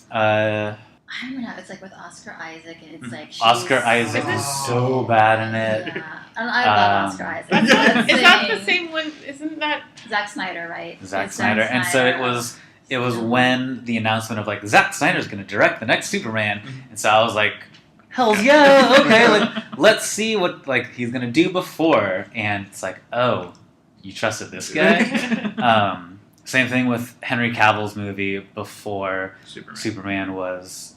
I don't know. It's like with Oscar Isaac, and it's like Oscar Isaac is so bad in it. Yeah. I love Oscar Isaac. Is that the same one? Isn't that Zack Snyder, right? Zack Snyder. And so it was when the announcement of like Zack Snyder's going to direct the next Superman, and so I was like, hell yeah, okay, like let's see what like he's going to do before, and it's like, oh, you trusted this guy. Same thing with Henry Cavill's movie before Superman was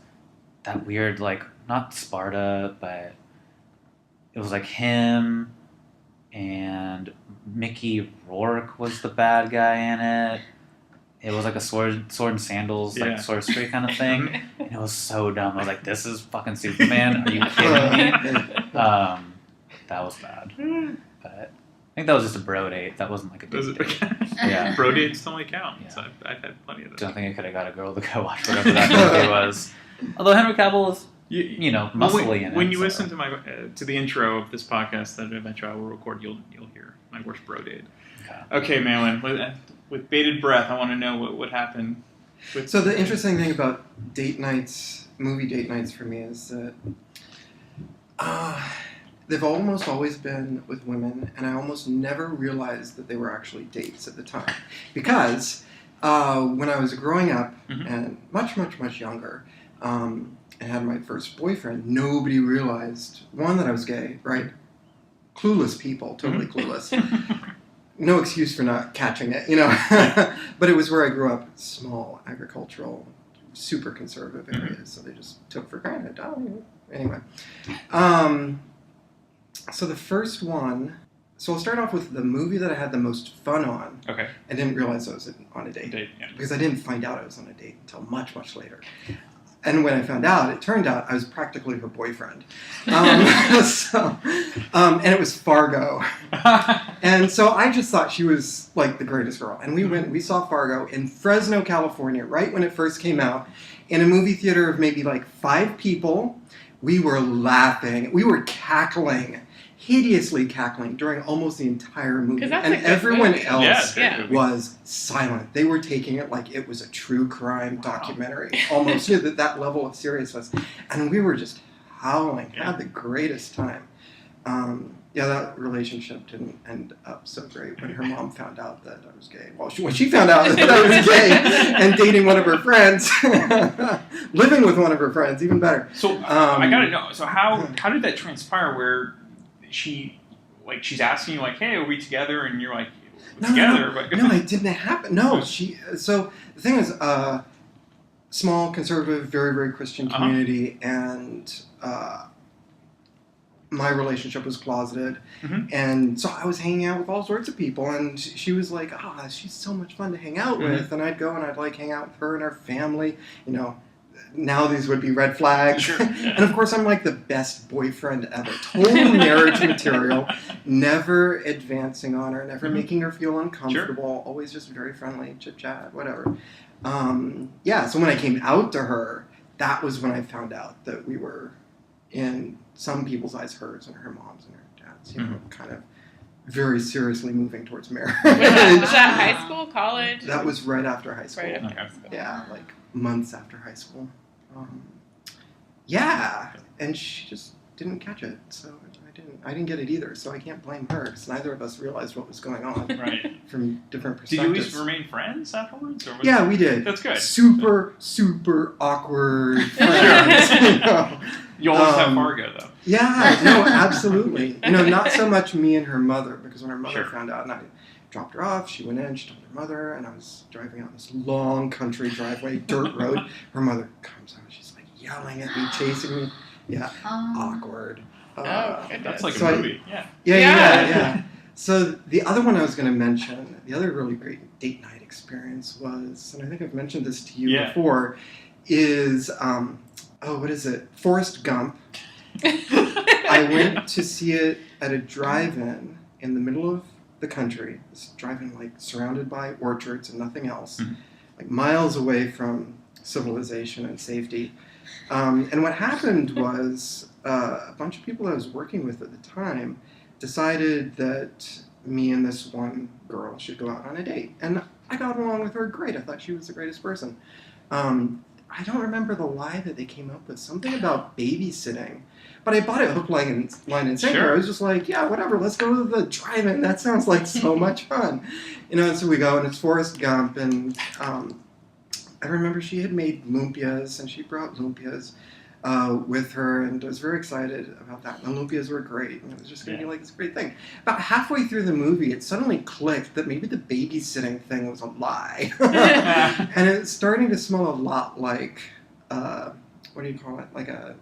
that weird, like, not Sparta, but it was like him and Mickey Rourke was the bad guy in it. It was like a sword and sandals, like sorcery kind of thing. And it was so dumb. I was like, this is fucking Superman. Are you kidding me? That was bad. But I think that was just a bro date. That wasn't like a date. Yeah. Bro dates only count. Yeah. So I've had plenty of those. Don't think I could have got a girl to go watch whatever that movie was. Although Henry Cavill is, you know, muscly in it. When you listen to my to the intro of this podcast that eventually I will record, you'll hear my worst bro date. Okay, Malin, with bated breath, I want to know what happened. So the interesting thing about date nights, movie date nights for me is that they've almost always been with women, and I almost never realized that they were actually dates at the time. Because when I was growing up and much, much, much younger, and had my first boyfriend, nobody realized, one, that I was gay, right? Clueless people, totally clueless. No excuse for not catching it, you know. But it was where I grew up, small, agricultural, super conservative areas, so they just took for granted. Anyway. So the first one, so I'll start off with the movie that I had the most fun on. Okay. I didn't realize I was on a date. Because I didn't find out I was on a date until much, much later. And when I found out, it turned out I was practically her boyfriend. And it was Fargo. And so I just thought she was like the greatest girl. And we saw Fargo in Fresno, California, right when it first came out, in a movie theater of maybe like 5 people. We were laughing. We were cackling. Hideously cackling during almost the entire movie. And everyone else was silent. They were taking it like it was a true crime documentary. Almost that level of seriousness. And we were just howling. Had the greatest time. That relationship didn't end up so great when her mom found out that I was gay. Well, when she found out that I was gay and dating one of her friends, living with one of her friends, even better. So I gotta know. So how did that transpire? Where she's asking you like, "Hey, are we together?" And you're like, "Together?" No, it didn't happen. No, So the thing is, small, conservative, very, very Christian community, and my relationship was closeted, and so I was hanging out with all sorts of people, and she was like, she's so much fun to hang out with, and I'd go and I'd like hang out with her and her family, you know. Now these would be red flags. Sure. And of course I'm like the best boyfriend ever. Total marriage material. Never advancing on her, never making her feel uncomfortable, always just very friendly, chit chat, whatever. So when I came out to her, that was when I found out that we were, in some people's eyes, hers and her mom's and her dad's, you know, kind of very seriously moving towards marriage. Was that high school, college? That was right after high school. Right after high school. Yeah, like months after high school. And she just didn't catch it, so I didn't get it either. So I can't blame her because neither of us realized what was going on. Right. From different perspectives. Did you at least remain friends afterwards? Or we did. That's good. Super awkward friends. You know? You always have Fargo though. Yeah, no, absolutely. You know, not so much me and her mother, because when her mother found out, and I dropped her off, she went in, she told her mother, and I was driving out this long country driveway, dirt road. Her mother comes out, she's like yelling at me, chasing me. Yeah, awkward. That's like a movie. Yeah. So the other one I was going to mention, the other really great date night experience was, and I think I've mentioned this to you before, is, what is it? Forrest Gump. I went to see it at a drive-in in the middle of the country. This drive-in, like, surrounded by orchards and nothing else, like miles away from civilization and safety. And what happened was a bunch of people I was working with at the time decided that me and this one girl should go out on a date. And I got along with her great. I thought she was the greatest person. I don't remember the lie that they came up with. Something about babysitting. But I bought it hook, line, and sinker. I was just like, yeah, whatever, let's go to the drive-in. That sounds like so much fun. You know, and so we go, and it's Forrest Gump, and I remember she had made lumpias, and she brought lumpias with her, and I was very excited about that. The lumpias were great, and it was just going to be like this great thing. About halfway through the movie, it suddenly clicked that maybe the babysitting thing was a lie. And it's starting to smell a lot like what do you call it? Like a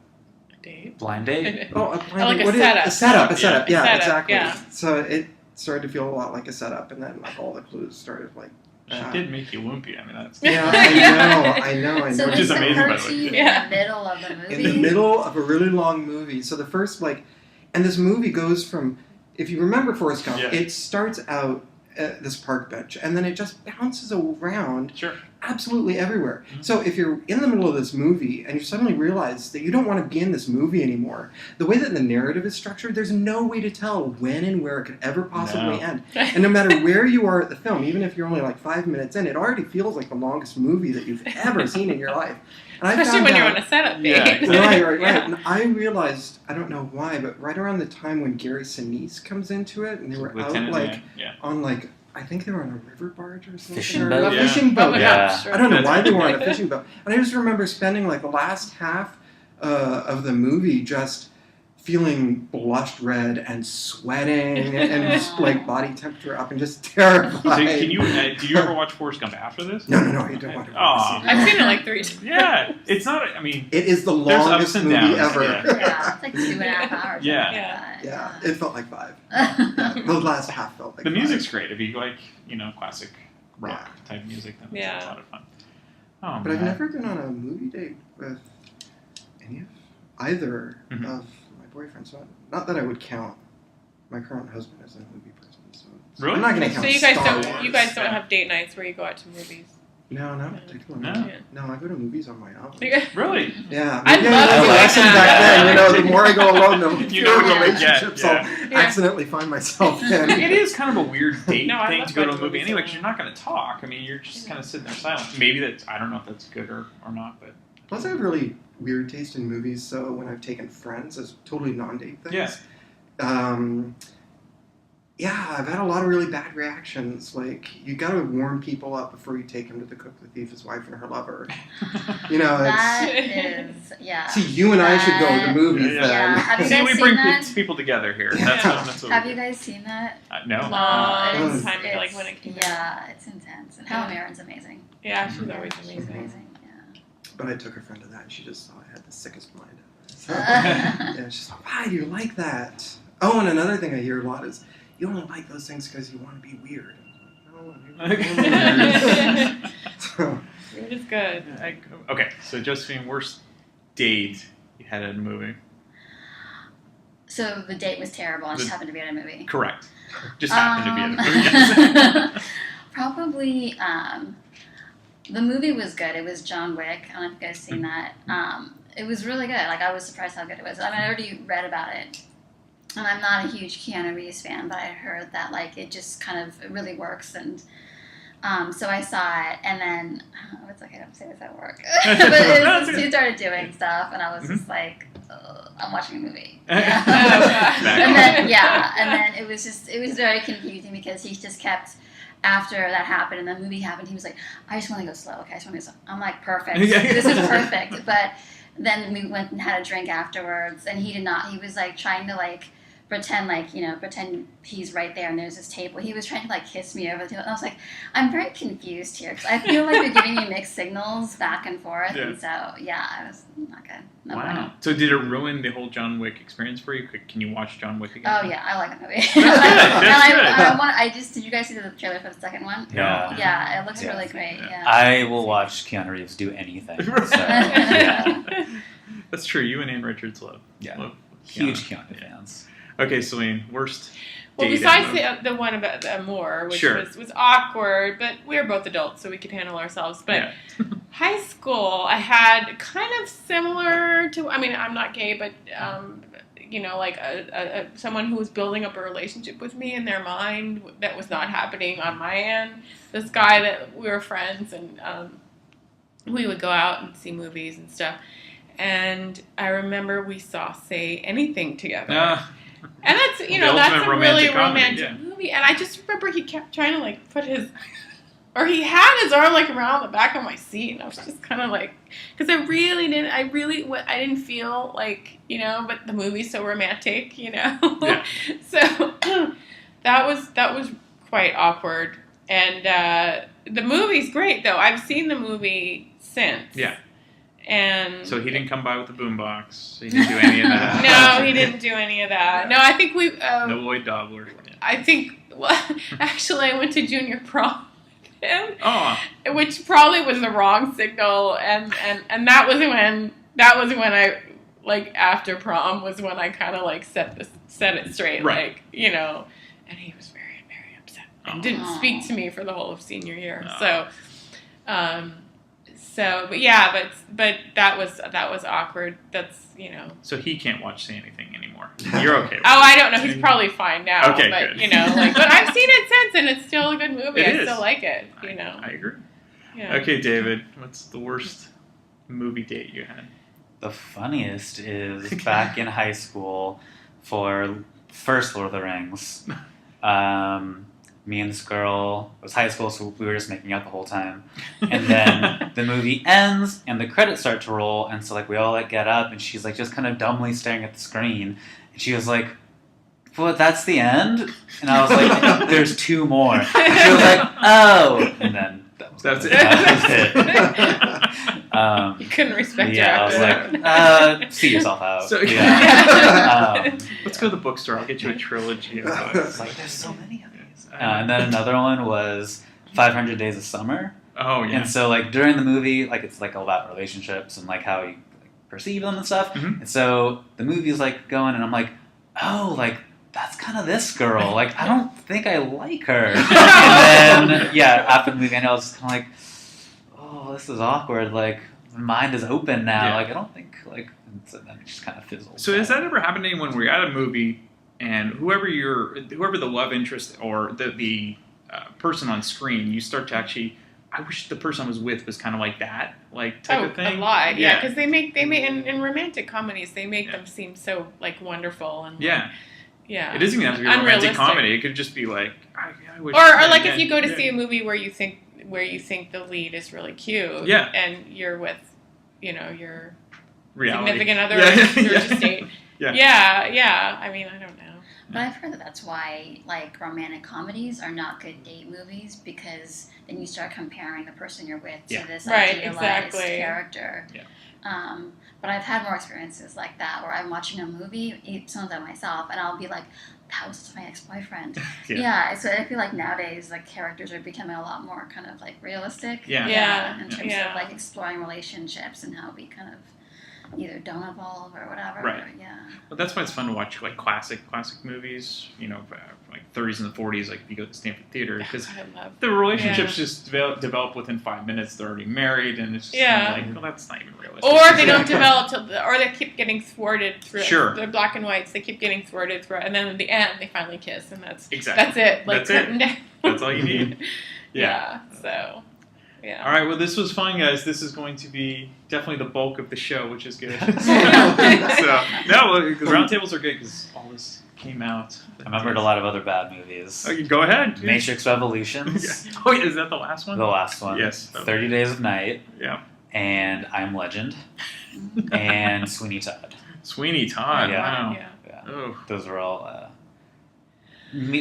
Date? Blind date? oh, a blind Like date. a What is- setup. A setup. A setup. Yeah, Yeah, a setup, exactly. yeah. So it started to feel a lot like a setup, and then like all the clues started like. She did make you loopy. I mean, that's Yeah, I know. So Which this is amazing, by occurred the to way. you in Yeah. the middle of the movie? In the middle of a really long movie. So the first and this movie goes from, if you remember Forrest Gump, Yeah. it starts out at this park bench, and then it just bounces around Sure. absolutely everywhere. Mhm. So if you're in the middle of this movie and you suddenly realize that you don't want to be in this movie anymore, the way that the narrative is structured, there's no way to tell when and where it could ever possibly No. end. And no matter where you are at the film, even if you're only like 5 minutes in, it already feels like the longest movie that you've ever seen in your life. And I Especially found when you're out- on a setup Yeah, date. exactly. Right. Yeah. And I realized, I don't know why, but right around the time when Gary Sinise comes into it, and they were Lieutenant out Dan, yeah. on I think they were on a river barge or something. Fishing or boat? A Yeah. fishing boat. Yeah. Sure. I don't know why they were on a fishing boat. And I just remember spending the last half of the movie just feeling blushed red and sweating and just body temperature up and just terrified. So can you? Do you ever watch Forrest Gump after this? No, I don't want to. Aw. I've seen it like 3 times. Yeah, it's not. I mean, It is the There's ups longest and movie downs, ever. yeah. Yeah, it's like 2.5 hours. Yeah. something like Yeah, that. it felt like 5. Yeah, the last half felt like the 5. music's great. If you like, classic rock Yeah. type music, then Yeah. it's a lot of fun. Oh, But I've man. never been on a movie date with either Mhm. of my boyfriends. So not that I would count my current husband as a movie person. So Really? I'm not going to So count you guys Star don't Wars. you guys don't have date nights where you go out to movies? No, not particularly. No? No, I go to movies on my own. Really? Yeah, I maybe love I learned a doing lesson that. back then. The more I go alone, the You fewer know what you'll get, relationships yeah. I'll accidentally find myself in. It is kind of a weird date No, I thing love to go to a going to movie movies anyway, alone. because you're not going to talk. I mean, you're just kind of sitting there silent. Maybe that's, I don't know if that's good or not, but. Plus, I have really weird taste in movies, so when I've taken friends as totally non-date things, I've had a lot of really bad reactions. You got to warm people up before you take him to the Cook, the Thief, his wife, and her lover. That is, yeah. See, you and I should go to the movies Yeah. then. Have you See, guys we seen bring that? people together here. That's what Have we you do. guys seen that? No. Long It's- time ago, like it's- when it came out. Yeah, it's intense. And Helen Mirren's amazing. Yeah, she's always She's amazing. amazing, yeah. But I took a friend to that, and she just thought I had the sickest mind ever. So, yeah, she's like, why do you like that? Oh, and another thing I hear a lot is, you only like those things because you want to be weird. I'm like, no, you're so, It is good. Okay, so Josephine, worst date you had at a movie? So the date was terrible. I just happened to be at a movie. Correct. Just happened to be at a movie. Probably, the movie was good. It was John Wick. I don't know if you guys seen that. It was really good. I was surprised how good it was. I mean, I already read about it. And I'm not a huge Keanu Reeves fan, but I heard that, it just kind of, it really works. And so I saw it, and then, it's okay, I don't say this at work. But it was just, he started doing stuff, and I was just like, I'm watching a movie. Yeah. and then it was very confusing because he just kept, after that happened and the movie happened, he was like, I just want to go slow, okay, I just want to go slow. I'm like, perfect. This is perfect. But then we went and had a drink afterwards, and he did not, he was trying to pretend he's right there and there's this table. He was trying to kiss me over the table. And I was like, I'm very confused here because I feel like you're giving me mixed signals back and forth. Yeah. And so, I was not good. No Wow. bueno. So did it ruin the whole John Wick experience for you? Can you watch John Wick again? Oh yeah, I like the movie. That's good. Did you guys see the trailer for the second one? No. Yeah, it looks really great. Yeah. I will watch Keanu Reeves do anything. So, yeah. That's true. You and Ann Richards love. Huge Keanu fans. Okay, Celine, worst Well, date besides ever. the one about the Amour, which Sure. was awkward, but we were both adults, so we could handle ourselves. But Yeah. high school, I had kind of similar to, I mean, I'm not gay, but, someone who was building up a relationship with me in their mind that was not happening on my end. This guy that we were friends, and we would go out and see movies and stuff. And I remember we saw Say Anything together. And that's, The that's ultimate a really romantic comedy, romantic yeah. movie. And I just remember he kept trying to put his, or he had his arm around the back of my seat. And I was just kind of because I didn't feel but the movie's so romantic, Yeah. So that was quite awkward. And the movie's great though. I've seen the movie since. Yeah. And So he didn't come by with the boombox. He didn't do any of that. No, he didn't do any of that. No, I think we. No Lloyd Dobler. I think. Well, actually, I went to junior prom with him, which probably was the wrong signal, and that was when I like after prom was when I kind of like set it straight, right. like and he was very very upset and didn't speak to me for the whole of senior year. So. But that was awkward. That's So he can't watch Say Anything anymore. You're okay with I don't know. He's probably fine now. Okay, but good. but I've seen it since, and it's still a good movie. It I is. still like it. I agree. Yeah. Okay, David, what's the worst movie date you had? The funniest is back in high school for first Lord of the Rings. Me and this girl, it was high school, so we were just making out the whole time. And then the movie ends, and the credits start to roll, and so, like, we all, like, get up, and she's, like, just kind of dumbly staring at the screen. And she was like, "Well, that's the end?" And I was like, "There's two more." And she was like, "Oh." And then that's it. That was it. You couldn't respect yeah, her. I was like, see yourself out. So, yeah. Let's go to the bookstore. I'll get you a trilogy of books. It's like, there's so many of these. And then another one was 500 Days of Summer. Oh, yeah. And so, like, during the movie, like, it's, like, all about relationships and, like, how you perceive them and stuff. Mm-hmm. And so the movie's, like, going, and I'm like, oh, like, that's kind of this girl. Like, I don't think I like her. And then, yeah, after the movie, I was kind of like, oh, this is awkward. Like, my mind is open now. Yeah. Like, I don't think, like, and so then it just kind of fizzled. So has that ever happened to anyone where you're at a movie and whoever the love interest or the person on screen, you start to actually, I wish the person I was with was kind of like that, like type of thing. A lot, yeah, because they make in romantic comedies they make them seem so like wonderful and yeah. Yeah. It doesn't even have to be a romantic comedy. It could just be like, I wish. Or like if you go to see a movie where you think the lead is really cute. Yeah. And you're with, your reality. significant other. Yeah. Yeah. Yeah. I mean, I don't know. But I've heard that that's why, like, romantic comedies are not good date movies, because then you start comparing the person you're with to this idealized character. Yeah. But I've had more experiences like that, where I'm watching a movie, some of them myself, and I'll be like, that was my ex-boyfriend. Yeah, so I feel like nowadays, like, characters are becoming a lot more kind of, like, realistic. In terms of, like, exploring relationships and how we kind of either don't evolve or whatever. Right. Yeah. Well, that's why it's fun to watch like classic movies. Like 30s and the 40s. Like if you go to Stanford Theater, because the relationships just develop within 5 minutes. They're already married, and it's just kind of like, well, that's not even realistic. Or they don't develop or they keep getting thwarted through. Sure. The black and whites. They keep getting thwarted through, and then at the end they finally kiss, and that's it. Like that's it. That's all you need. Yeah. So. Yeah. All right. Well, this was fun, guys. This is going to be definitely the bulk of the show, which is good. Because roundtables are good because all this came out. I remembered a lot of other bad movies. Okay, go ahead. Matrix Revolutions. Oh, is that the last one? The last one. Yes. 30 Days of Night. Yeah. And I'm Legend. And Sweeney Todd. Sweeney Todd. Yeah. Wow. Yeah. Oh. Those were all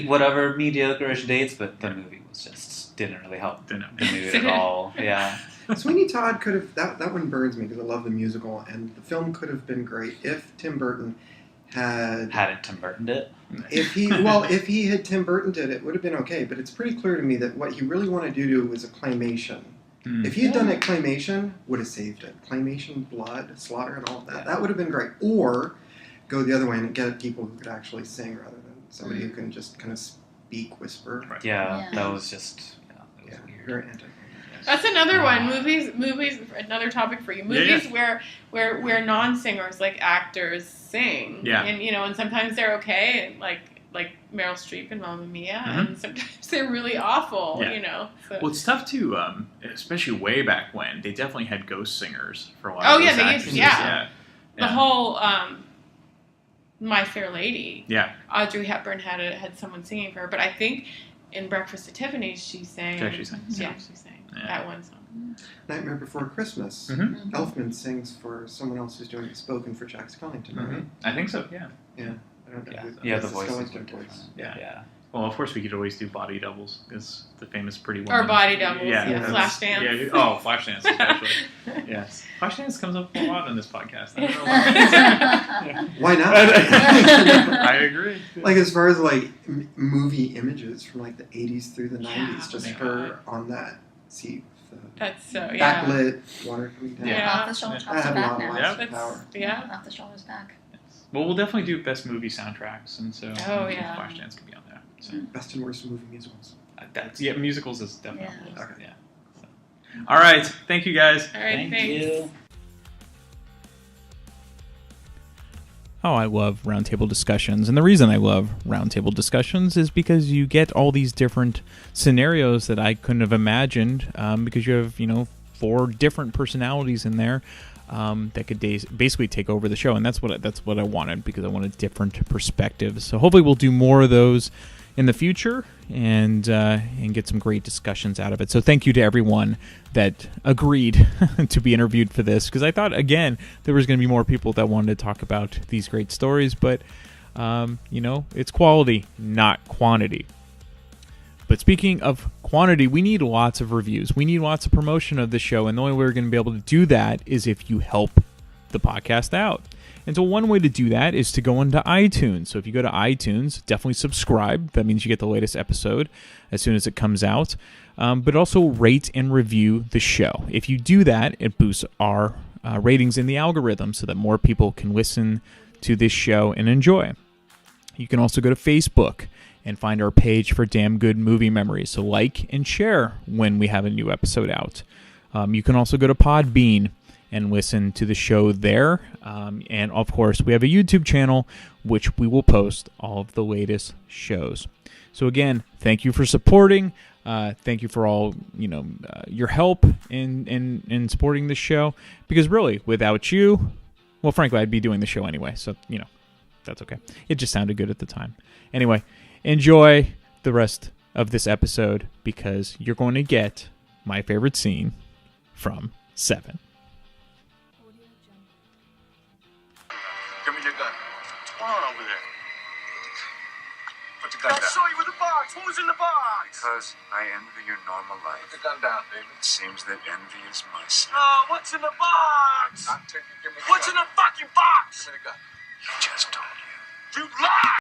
whatever mediocre-ish dates, but the movie was just didn't really help the movie at all. Yeah. Sweeney Todd could have that one burns me because I love the musical, and the film could have been great if Tim Burton hadn't Tim Burtoned it. If he had Tim Burtoned it, it would have been okay. But it's pretty clear to me that what he really wanted to do was a claymation. If he had done it claymation, would have saved it. Claymation, blood, slaughter, and all of that. That would have been great. Or go the other way and get people who could actually sing rather than somebody who can just kind of speak, whisper. Right. Yeah, that was just very anti. That's another one. Movies. Another topic for you. Movies where non-singers, like actors, sing. Yeah. And and sometimes they're okay, and like Meryl Streep and Mamma Mia, and sometimes they're really awful. Yeah. So. Well, it's tough too, especially way back when they definitely had ghost singers for a while. Oh yeah, they used the whole My Fair Lady. Yeah. Audrey Hepburn had someone singing for her, but I think in Breakfast at Tiffany's she sang. She sang. Yeah, she sang that one song. Nightmare Before Christmas. Elfman sings for someone else who's doing it spoken for Jack Skellington, right? I think so. Yeah. Yeah. I don't know. Yeah, the voice is different. Yeah. Well, of course we could always do Body Doubles. It's the famous Pretty Woman. Or Body Doubles. Yeah. Yeah. Flashdance. Yeah. Oh, Flashdance especially. Yes. Flashdance comes up a lot on this podcast. I don't know why. Why not? I agree. Like as far as like movie images from like the 80s through the 90s, Yeah, just oh my her God. on that seat. That's so, yeah. Backlit, water coming down. Yeah. Off the shoulders, I off the have a back lot of now. lights Yeah. of power. Yeah. Off the shoulders back. Well, we'll definitely do best movie soundtracks, and so Oh, yeah. Flashdance can be on there. So Best and worst movie musicals. that's musicals is definitely Yeah. okay. Yeah. So. All right, thank you guys. All right, Thank thanks. you. Oh, I love Roundtable Discussions. And the reason I love Roundtable Discussions is because you get all these different scenarios that I couldn't have imagined because you have, 4 different personalities in there that could basically take over the show. And that's what I wanted because I wanted different perspectives. So hopefully we'll do more of those in the future and get some great discussions out of it. So thank you to everyone that agreed to be interviewed for this because I thought, again, there was going to be more people that wanted to talk about these great stories, but, it's quality, not quantity. But speaking of quantity, we need lots of reviews. We need lots of promotion of the show, and the only way we're going to be able to do that is if you help the podcast out. And so one way to do that is to go into iTunes. So if you go to iTunes, definitely subscribe. That means you get the latest episode as soon as it comes out. But also rate and review the show. If you do that, it boosts our ratings in the algorithm so that more people can listen to this show and enjoy. You can also go to Facebook and find our page for Damn Good Movie Memories. So like and share when we have a new episode out. You can also go to Podbean and listen to the show there. And of course, we have a YouTube channel, which we will post all of the latest shows. So again, thank you for supporting. Thank you for all, your help in supporting this show. Because really, without you, well, frankly, I'd be doing the show anyway. So, that's okay. It just sounded good at the time. Anyway, enjoy the rest of this episode because you're going to get my favorite scene from 7. Give me your gun. What's going on over there? Put the gun down. I saw you with the box. Who's in the box? Because I envy your normal life. Put the gun down, baby. It seems that envy is my sin. Oh, what's in the box? Not taking, give me the What's gun. in the fucking box? Give me the gun. He just told you. You lie!